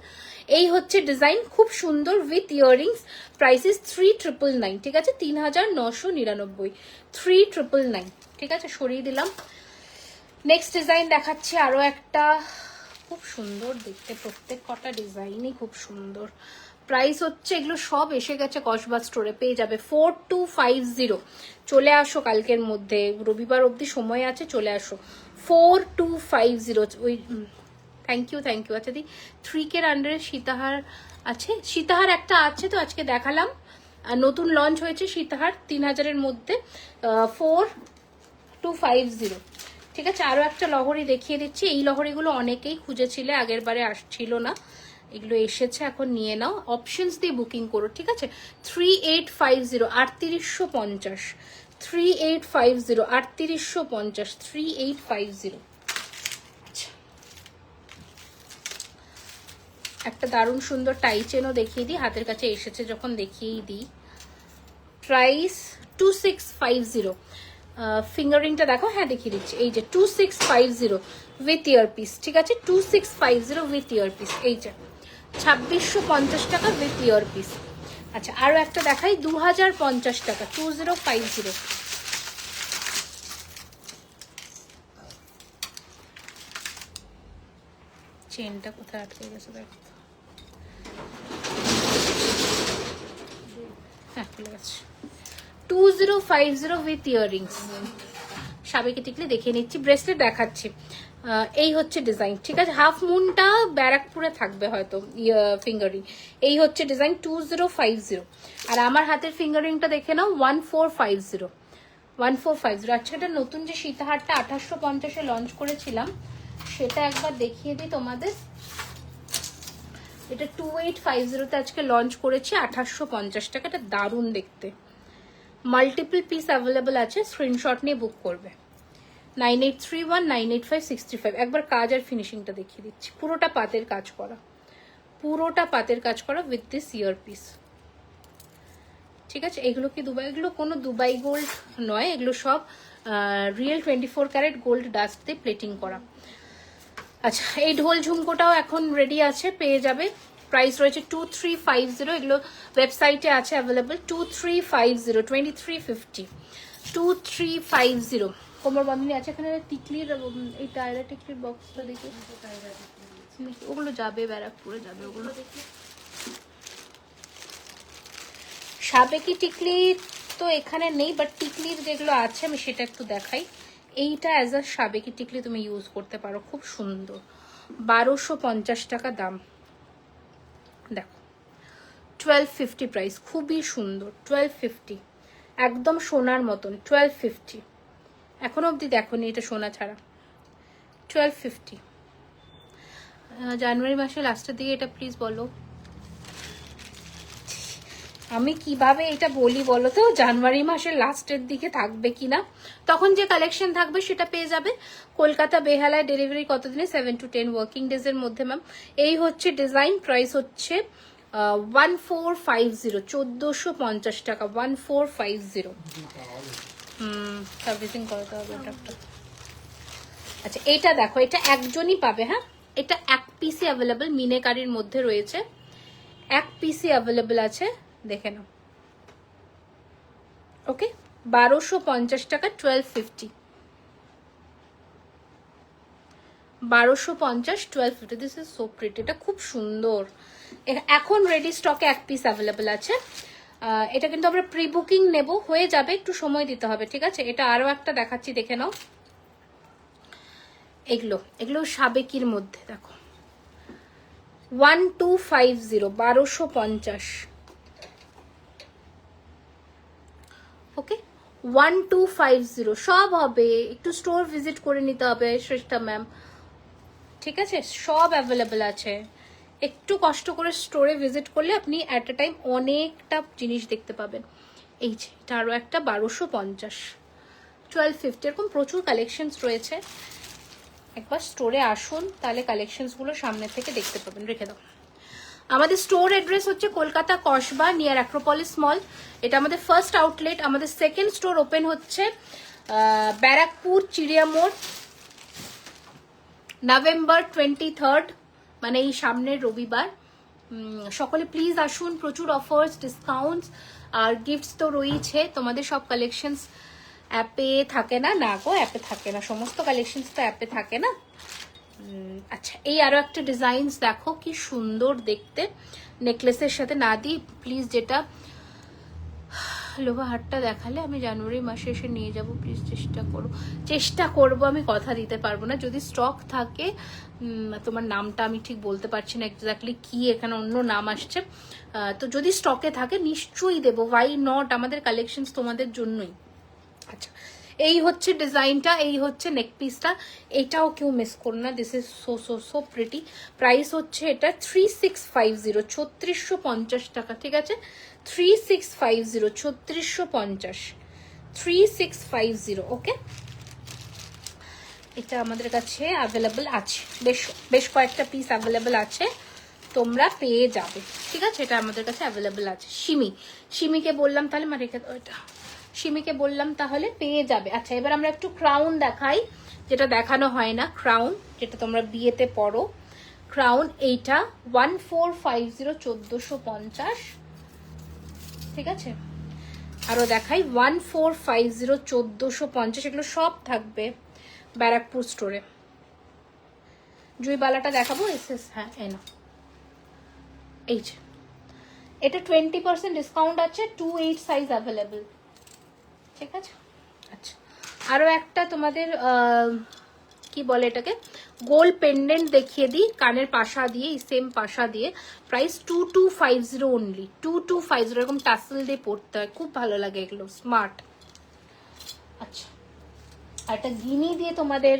এই হচ্ছে ডিজাইন, খুব সুন্দর, উইথ ইয়াররিংস। প্রাইসেস 3999, ঠিক আছে? 3999, 3999, ঠিক আছে? সরিয়ে দিলাম। নেক্সট ডিজাইন দেখাচ্ছি আরো একটা, খুব সুন্দর দেখতে, প্রত্যেক কটা ডিজাইনই খুব সুন্দর। প্রাইস হচ্ছে, এগুলো সব এসে গেছে কসবা স্টোরে, পেয়ে যাবে 4250। চলে আসো কালকের মধ্যে, রবিবার অবধি সময় আছে, চলে আসো 4250। ওই থ্যাংক ইউ আচ্ছা দি 3K আন্ডারে সীতাহার আছে, সীতাহার একটা আছে তো আজকে দেখালাম, আর নতুন লঞ্চ হয়েছে সীতাহার 3000-এর মধ্যে 4250। ঠিক আছে, আরো একটা লহরি দেখিয়ে দিচ্ছি। এই লহরিগুলো অনেকেই খুঁজেছিলে, আগের বারে আসছিল না, এগুলো এসেছে, এখন নিয়ে নাও, অপশনস দিয়ে বুকিং করো। ঠিক আছে, 3850 3850 3850 3850 3850। একটা দারুণ সুন্দর টাই চেনও দেখিয়ে দিই, হাতের কাছে এসেছে যখন দেখিয়েই দিই। প্রাইস 2650। ফিঙ্গারিংটা দেখো, হ্যাঁ দেখিয়ে দিচ্ছি, এই যে 2650 উইথ ইয়ারপিস। ঠিক আছে, 2650 উইথ ইয়ারপিস, এই যে 2650 টাকা উইথ ইয়ারপিস। আচ্ছা, আরো একটা দেখাই, 2050 টাকা 2050। চেনটা কোথায় আটকে গেছে দেখো, হ্যাঁ খুলে গেছে। 2050 উইথ ইয়াররিংস, সাবেকি টিকলি দেখিয়ে নিচ্ছি, ব্রেসলেট দেখাচ্ছি। এই হচ্ছে ডিজাইন। ঠিক আছে, হাফ মুনটা ব্যারাকপুরে থাকবে হয়তো ফিঙ্গারিং। এই হচ্ছে ডিজাইন 2050। আর আমার হাতের ফিঙ্গারিংটা দেখে নাও 1450 1450। আচ্ছা, এটা নতুন যে সীতাহারটা 2850-এ লঞ্চ করেছিলাম, সেটা একবার দেখিয়ে দিই তোমাদের। এটা 2850-তে আজকে লঞ্চ করেছি 2850 টাকা। এটা দারুণ দেখতে, মাল্টিপল পিস অ্যাভেলেবল আছে, স্ক্রিনশট নিয়ে বুক করবে। 9831985635। একবার কাজ আর ফিনিশিংটা দেখিয়ে দিচ্ছি, পুরোটা পাতের কাজ করা, পুরোটা পাতের কাজ করা উইথ দিস ইয়ার পিস। ঠিক আছে, এগুলো কি দুবাই, এগুলো কোনো দুবাই গোল্ড নয়, এগুলো সব রিয়েল 24 ক্যারেট গোল্ড ডাস্ট দিয়ে প্লেটিং করা। আচ্ছা, এই ঢোল ঝুমকোটাও এখন রেডি আছে, পেয়ে যাবে। প্রাইস রয়েছে 2350, এগুলো ওয়েবসাইটে আছে অ্যাভেলেবল। 2350 2350 2350। কোমর বন্ধনী আছে এখানে। টিকলির এই টায়রা টিকলির বক্সটা দেখে, ওগুলো যাবে ব্যারাকপুরে, যাবে ওগুলো দেখে। সাবেকি টিকলি তো এখানে নেই, বাট টিকলির যেগুলো আছে আমি সেটা একটু দেখাই। এইটা অ্যাজ আ সাবেকি টিকলি তুমি ইউজ করতে পারো, খুব সুন্দর, 1250 টাকা দাম। দেখো 1250 প্রাইস, খুবই সুন্দর, 1250, একদম সোনার মতন, 1250। এখনো অবধি দেখোনি এটা সোনা ছাড়া, 1250। জানুয়ারি মাসে লাস্টের দিকে এটা প্লিজ বলো, আমি কিভাবে এটা বলি বলো তো, জানুয়ারি মাসের লাস্টের দিকে থাকবে কিনা, তখন যে কালেকশন থাকবে সেটা পেয়ে যাবে। কলকাতা বেহালায় ডেলিভারি কতদিনে? 7 to 10 ওয়ার্কিং ডেজ এর মধ্যে ম্যাম। এই হচ্ছে ডিজাইন, প্রাইস হচ্ছে 1450 1450 টাকা 1450। সার্ভিসিং করাতে হবে এটা। আচ্ছা, এটা দেখো, এটা একজনই পাবে, হ্যাঁ, এটা এক পিসি অ্যাভেলেবল, মিনেকারির মধ্যে রয়েছে, এক পিসি অ্যাভেলেবল আছে, দেখে নাও। ওকে, 1250 টাকা 1250 1250 1250। দিস ইজ সো প্রিটি, এটা খুব সুন্দর। এখন রেডি স্টকে এক পিস অ্যাভেলেবল আছে। এটা কিন্তু আমরা প্রি বুকিং নেব, হয়ে যাবে, একটু সময় দিতে হবে। ঠিক আছে, এটা আরো একটা দেখাচ্ছি, দেখে নাও। এগুলো এগুলো সাবেকির মধ্যে দেখো, 1250 1250। ওকে, 1250 সব হবে, একটু স্টোর ভিজিট করে নিতে হবে শ্রেষ্ঠা ম্যাম। ঠিক আছে, সব অ্যাভেলেবেল আছে, একটু কষ্ট করে স্টোরে ভিজিট করলে আপনি অ্যাট এ টাইম অনেকটা জিনিস দেখতে পাবেন। এই যে এটা আরও একটা 1250 1250, এরকম প্রচুর কালেকশনস রয়েছে। একবার স্টোরে আসুন, তাহলে কালেকশনসগুলো সামনে থেকে দেখতে পাবেন। রেখে দাও। আমাদের স্টোর অ্যাড্রেস হচ্ছে কলকাতা কসবা নিয়ার অ্যাক্রোপলিস মল, এটা আমাদের ফার্স্ট আউটলেট। আমাদের সেকেন্ড স্টোর ওপেন হচ্ছে ব্যারাকপুর চিড়িয়া মোড়, নভেম্বর 23rd, মানে এই সামনের রবিবার। সকলে প্লিজ আসুন, প্রচুর অফার্স, ডিসকাউন্টস আর গিফটস তো রয়েছে। তোমাদের সব কালেকশনস অ্যাপে থাকে না? না গো, অ্যাপে থাকে না, সমস্ত কালেকশনস তো অ্যাপে থাকে না। আচ্ছা, এই আরো একটা ডিজাইনস দেখো কি সুন্দর দেখতে, নেকলেসের সাথে। না দিই প্লিজ, যেটা লোভা হাটটা দেখালে আমি জানুয়ারি মাসে এসে নিয়ে যাব, প্লিজ চেষ্টা করব। আমি কথা দিতে পারবো না, যদি স্টক থাকে। তোমার নামটা আমি ঠিক বলতে পারছি না এক্স্যাক্টলি কি, এখানে অন্য নাম আসছে। তো যদি স্টকে থাকে নিশ্চয়ই দেবো, ওয়াই নট, আমাদের কালেকশনস তোমাদের জন্যই। আচ্ছা, এই হচ্ছে ডিজাইনটা, এই হচ্ছে নেক পিসটা, এটাও কেউ মিস করো না। This is so so so pretty. Price হচ্ছে এটা 3650, 3650 টাকা, ঠিক আছে? 3650, 3650, 3650, ওকে? এটা আমাদের কাছে অ্যাভেলেবল আছে, বেশ কয়েকটা পিস অ্যাভেলেবল আছে, তোমরা পেয়ে যাবে, ঠিক আছে? এটা আমাদের কাছে অ্যাভেলেবল আছে। সিমিকে বললাম তাহলে, রেখে দাও এটা, সিমিকে বললাম তাহলে পেয়ে যাবে। আচ্ছা, এবার আমরা একটু ক্রাউন দেখাই, যেটা দেখানো হয় না, ক্রাউন যেটা তোমরা বিয়েতে পরো। ক্রাউন এইটা 1450, 1450, ঠিক আছে? আরো দেখাই 1450, 1450, এগুলো সব থাকবে ব্যারাকপুর স্টোরে। জুইবালাটা দেখাবো, এসএস, হ্যাঁ এই না, এই যে এটা 20% ডিসকাউন্ট আছে, 28 সাইজ অ্যাভেলেবল, ঠিক আছে? আচ্ছা, আরো একটা তোমাদের কি বলে এটাকে, গোল্ড পেন্ডেন্ট দেখিয়ে দিই, কানের পাশা দিয়ে, সেম পাশা দিয়ে। প্রাইস 2250 অনলি, 2250, এরকম টাসেল দিয়ে পড়তে হয়, খুব ভালো লাগে এগুলো, স্মার্ট। আচ্ছা, আর একটা গিনি দিয়ে তোমাদের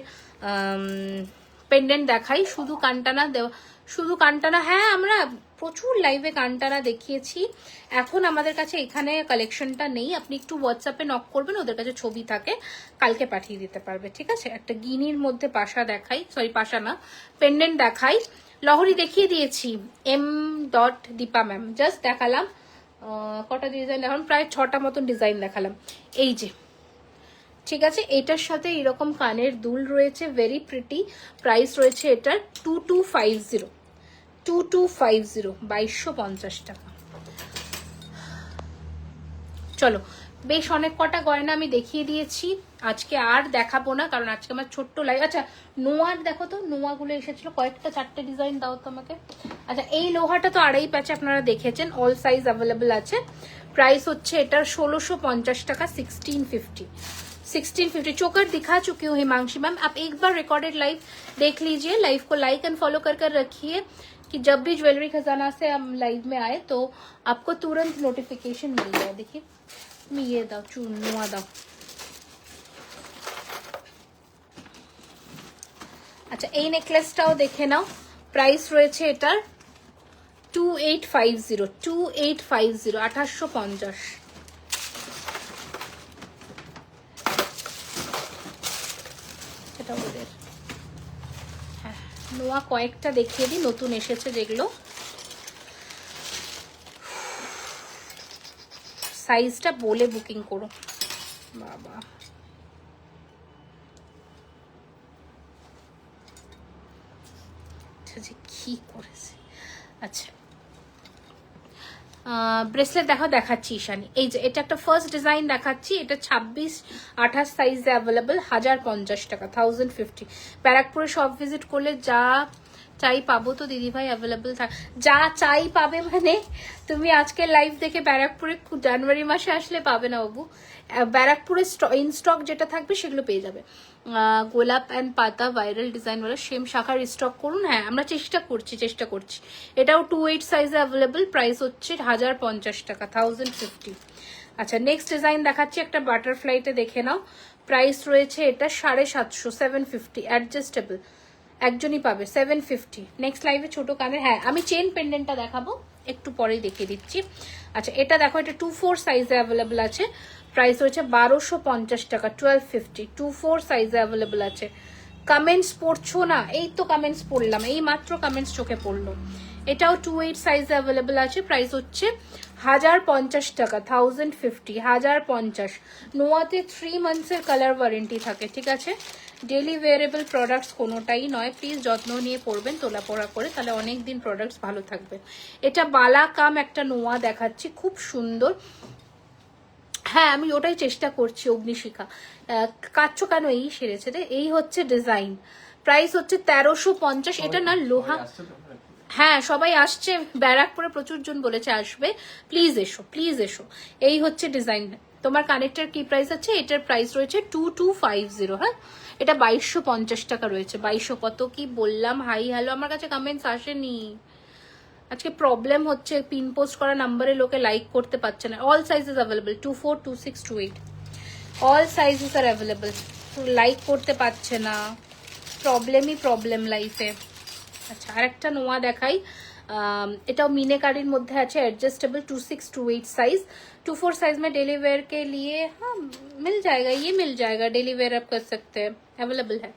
পেন্ডেন্ট দেখাই, শুধু কানটানা দেওয়া, শুধু কানটানা। হ্যাঁ, আমরা প্রচুর লাইভে কানটানা দেখিয়েছি, এখন আমাদের কাছে এখানে কালেকশনটা নেই। আপনি একটু হোয়াটসঅ্যাপে নক করবেন, ওদের কাছে ছবি থাকে, কালকে পাঠিয়ে দিতে পারবে, ঠিক আছে? একটা গিনির মধ্যে পাশা দেখাই, সরি পাশা না, পেন্ডেন্ট দেখাই। লহরি দেখিয়ে দিয়েছি, দীপা ম্যাম, জাস্ট দেখালাম। কটা ডিজাইন দেখালাম? প্রায় 6টা মতন ডিজাইন দেখালাম। এই যে, ঠিক আছে, এটার সাথে এরকম কানের দুল রয়েছে, ভেরি প্রিটি। প্রাইস রয়েছে এটার 2250, 2250 টাকা। চলো, বেশ অনেক কটা গয়না আমি দেখিয়ে দিয়েছি, আজকে আর দেখাবো না, কারণ আজকে আমার ছোট্ট লাইভ। আচ্ছা, নোয়ার দেখো তো, নোয়াগুলো এসেছিল কয়েকটা, 4টে ডিজাইন দাও তো আমাকে। আচ্ছা, এই লোহাটা তো 2.5 প্যাচে আপনারা দেখেছেন, অল সাইজ অ্যাভেলেবল আছে। প্রাইস হচ্ছে এটার 1650 টাকা, 1650। चोकर दिखा चुकी हूँ हिमांशी मैम, आप एक बार रिकॉर्डेड लाइव देख लीजिए, लाइव को लाइक एंड फॉलो कर रखिए, कि जब भी ज्वेलरी खजाना से हम लाइव में आए तो आपको तुरंत नोटिफिकेशन मिल जाए। देखिए, मैं ये दाओ, चुनुआ दाओ। अच्छा, এই নেকলেসটাও দেখে নাও, প্রাইস রয়েছে এটার 2850, 2850, 2850। ওদের হ্যাঁ, নোয়া কয়েকটা দেখিয়ে দিই, নতুন এসেছে যেগুলো। সাইজটা বলে বুকিং করো বাবা। আচ্ছা, কি করেছে। আচ্ছা, ব্রেসলেট দেখাচ্ছি ঈশানী। এই যে এটা একটা ফার্স্ট ডিজাইন দেখাচ্ছি, এটা 26-28 সাইজে অ্যাভেলেবল, 1050 টাকা, 1050। ব্যারাকপুরে শপ ভিজিট করলে যা চাই পাবো তো দিদিভাই, অ্যাভেলেবল যা চাই পাবে মানে তুমি আজকে লাইভ দেখে ব্যারাকপুরে জানুয়ারি মাসে আসলে পাবে না বাবু। ব্যারাকপুরে ইন স্টক যেটা থাকবে সেগুলো পেয়ে যাবে। গোলাপ অ্যান্ড পাতা ভাইরাল ডিজাইন ওয়ালা সেম শাখার স্টক করুন। হ্যাঁ, আমরা চেষ্টা করছি। এটাও 28 সাইজে অ্যাভেলেবল, প্রাইস হচ্ছে 1050 টাকা, 1050। আচ্ছা, নেক্সট ডিজাইন দেখাচ্ছি, একটা বাটারফ্লাইতে দেখে নাও। প্রাইস রয়েছে এটা 750, 750, অ্যাডজাস্টেবল, একজনই পাবে, 750। নেক্সট লাইভে ছোট কানের, হ্যাঁ আমি চেন পেন্ডেন্টটা দেখাবো, একটু পরেই দেখিয়ে দিচ্ছি। আচ্ছা, এটা দেখো, এটা 24 সাইজে অ্যাভেলেবল আছে, প্রাইস হচ্ছে 1250 টাকা, 1250, 24 সাইজে অ্যাভেলেবল আছে। কমেন্টস পড়ছো না? এই তো কমেন্টস পড়লাম, এই মাত্র কমেন্টস চোখে পড়লো। এটাও 28 সাইজে অ্যাভেলেবল আছে, প্রাইস হচ্ছে 1050 টাকা, 1050, 1050। নোয়াতে 3 মান্থসের কালার ওয়ারেন্টি থাকে, ঠিক আছে? ডেলি ওয়ারেবল প্রোডাক্টস কোনোটাই নয়, প্লিজ যত্ন নিয়ে পরবেন তোলা পড়া করে, তাহলে অনেক দিন প্রোডাক্টস ভালো থাকবে। এটা বালা কাম একটা নোয়া দেখাচ্ছি, খুব সুন্দর, হ্যাঁ আমি ওটাই চেষ্টা করছি। অগ্নিশিখা কাচ্ছ কেন, এই সেরেছে রে। এই হচ্ছে ডিজাইন, প্রাইস হচ্ছে 1350। এটা না লোহা, হ্যাঁ সবাই আসছে, ব্যারাকপুরে প্রচুর জন বলেছে আসবে, প্লিজ এসো প্লিজ এসো। এই হচ্ছে ডিজাইন। তোমার কানেক্টার কি প্রাইস আছে? এটার প্রাইস রয়েছে 2250। হ্যাঁ এটা 2250 টাকা রয়েছে। 2200 কত কি বললাম? হাই হ্যালো, আমার কাছে কমেন্টস আসেনি আজকে, প্রবলেম হচ্ছে, পিন পোস্ট করা নাম্বারে লোকে লাইক করতে পারছে না। All sizes available 24, 26, 28, all sizes আর অ্যাভেলেবল। লাইক করতে পারছে না, প্রবলেমই প্রবলেম লাইফে। আচ্ছা আরেকটা নোয়া দেখাই, এটাও मीनाकारी মধ্যে আছে, एडजस्टेबल 26, 28 साइज, 24 साइज में डेली वेयर के लिए हाँ मिल जाएगा, ये मिल जाएगा, डेली वेयर आप कर सकते हैं, अवेलेबल है।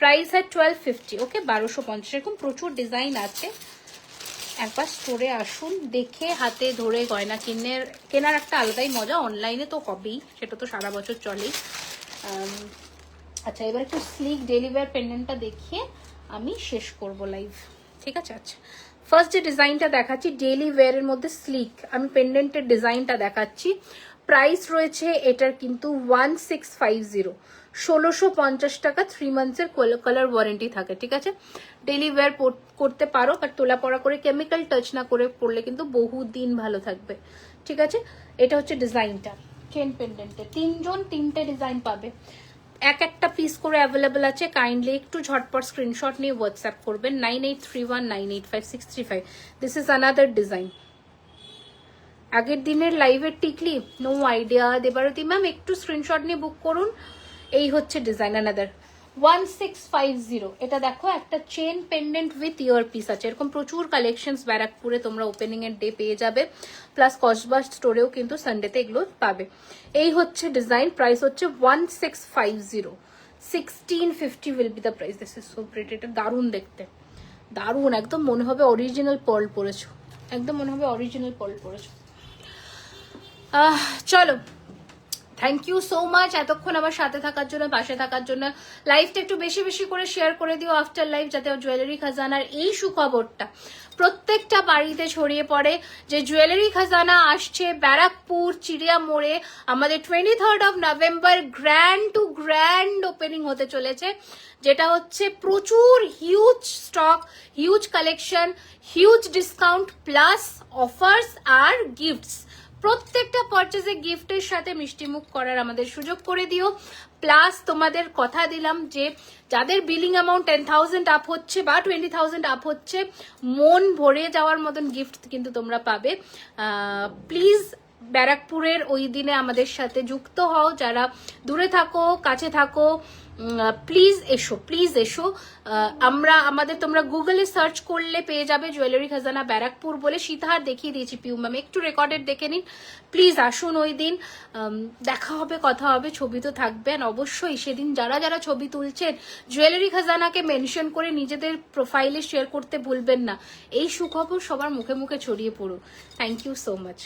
प्राइस है 1250। ओके 1250। এরকম প্রচুর ডিজাইন আছে, একবার স্টোরে আসুন, দেখে হাতে ধরে গয়না কেনার একটা আলাদাই মজা। অনলাইনে তো হবেই, সেটা তো সারা বছর চলেই। আচ্ছা এবার একটু স্লিক ডেলি ওয়্যার পেন্ডেন্টটা দেখিয়ে আমি শেষ করব লাইভ, ঠিক আছে? আচ্ছা ফার্স্ট যে ডিজাইনটা দেখাচ্ছি ডেলি ওয়্যারের মধ্যে স্লিক, আমি পেন্ডেন্টের ডিজাইনটা দেখাচ্ছি। প্রাইস রয়েছে এটার কিন্তু 1650, 1650 টাকা। 3 মান্থসের কালার ওয়ারেন্টি থাকে, ঠিক আছে? ডেলি ওয়্যার করতে পারো, বাট তোলা পড়া করে কেমিক্যাল টাচ না করে পড়লে কিন্তু বহু দিন ভালো থাকবে, ঠিক আছে? এটা হচ্ছে ডিজাইনটা চেন পেন্ডেন্টে, 3 জন 3টে ডিজাইন পাবে, এক একটা পিস করে অ্যাভেলেবল আছে। কাইন্ডলি একটু ঝটপট স্ক্রিনশট নিয়ে হোয়াটসঅ্যাপ করবেন 9831985635। This is another design. আগের দিনের লাইভের টিকলি, নো আইডিয়া। দেবারতী ম্যাম একটু স্ক্রিনশট নিয়ে বুক করুন। এই হচ্ছে ডিজাইন আনাদার 1650। এটা দেখো একটা chain pendant with ear piece আছে। এরকম প্রচুর কালেকশনস ব্যারাকপুরে তোমরা ওপেনিং এর ডে পেয়ে যাবে, প্লাস কসবা স্টোরেও কিন্তু সানডেতে এগুলো পাবে। এই হচ্ছে ডিজাইন, প্রাইস হচ্ছে 1650, 1650 will be the price. This is so pretty. এটা দারুণ দেখতে, দারুণ, একদম মনে হবে অরিজিনাল পার্ল পরেছো, একদম মনে হবে অরিজিনাল পার্ল পরেছো। চলো, থ্যাংক ইউ সো মাচ এতক্ষণ আমার সাথে থাকার জন্য, পাশে থাকার জন্য। লাইভটা একটু বেশি বেশি করে শেয়ার করে দিও আফটার লাইভ, যাতে জুয়েলারি খাজানার এই সুখবরটা প্রত্যেকটা বাড়িতে ছড়িয়ে পড়ে যে জুয়েলারি খাজানা আসছে ব্যারাকপুর চিড়িয়া মোড়ে। আমাদের 23rd of November grand to grand opening হতে চলেছে, যেটা হচ্ছে প্রচুর huge stock, huge collection, huge discount, plus offers আর গিফটস। প্রত্যেকটা পারচেজে গিফটের সাথে মিষ্টিমুখ করার আমাদের সুযোগ করে দিও। প্লাস তোমাদের কথা দিলাম যে যাদের বিলিং অ্যামাউন্ট 10,000 আপ হচ্ছে বা 20,000 আপ হচ্ছে, মন ভরে যাওয়ার মতন গিফট কিন্তু তোমরা পাবে। প্লিজ ব্যারাকপুরের ওই দিনে আমাদের সাথে যুক্ত হও, যারা দূরে থাকো কাছে থাকো, প্লিজ এসো, প্লিজ এসো। আমাদের তোমরা গুগলে সার্চ করলে পেয়ে যাবে জুয়েলারি খাজানা ব্যারাকপুর বলে। সীতাহার দেখিয়ে দিয়েছি পিউ ম্যাম, একটু রেকর্ডেড দেখে নিন। প্লিজ আসুন ওই দিন, দেখা হবে, কথা হবে, ছবি তো থাকবে। আর অবশ্যই সেদিন যারা যারা ছবি তুলছেন জুয়েলারি খাজানাকে মেনশন করে নিজেদের প্রোফাইলে শেয়ার করতে ভুলবেন না। এই সুখবর সবার মুখে মুখে ছড়িয়ে পড়ুক। Thank you so much.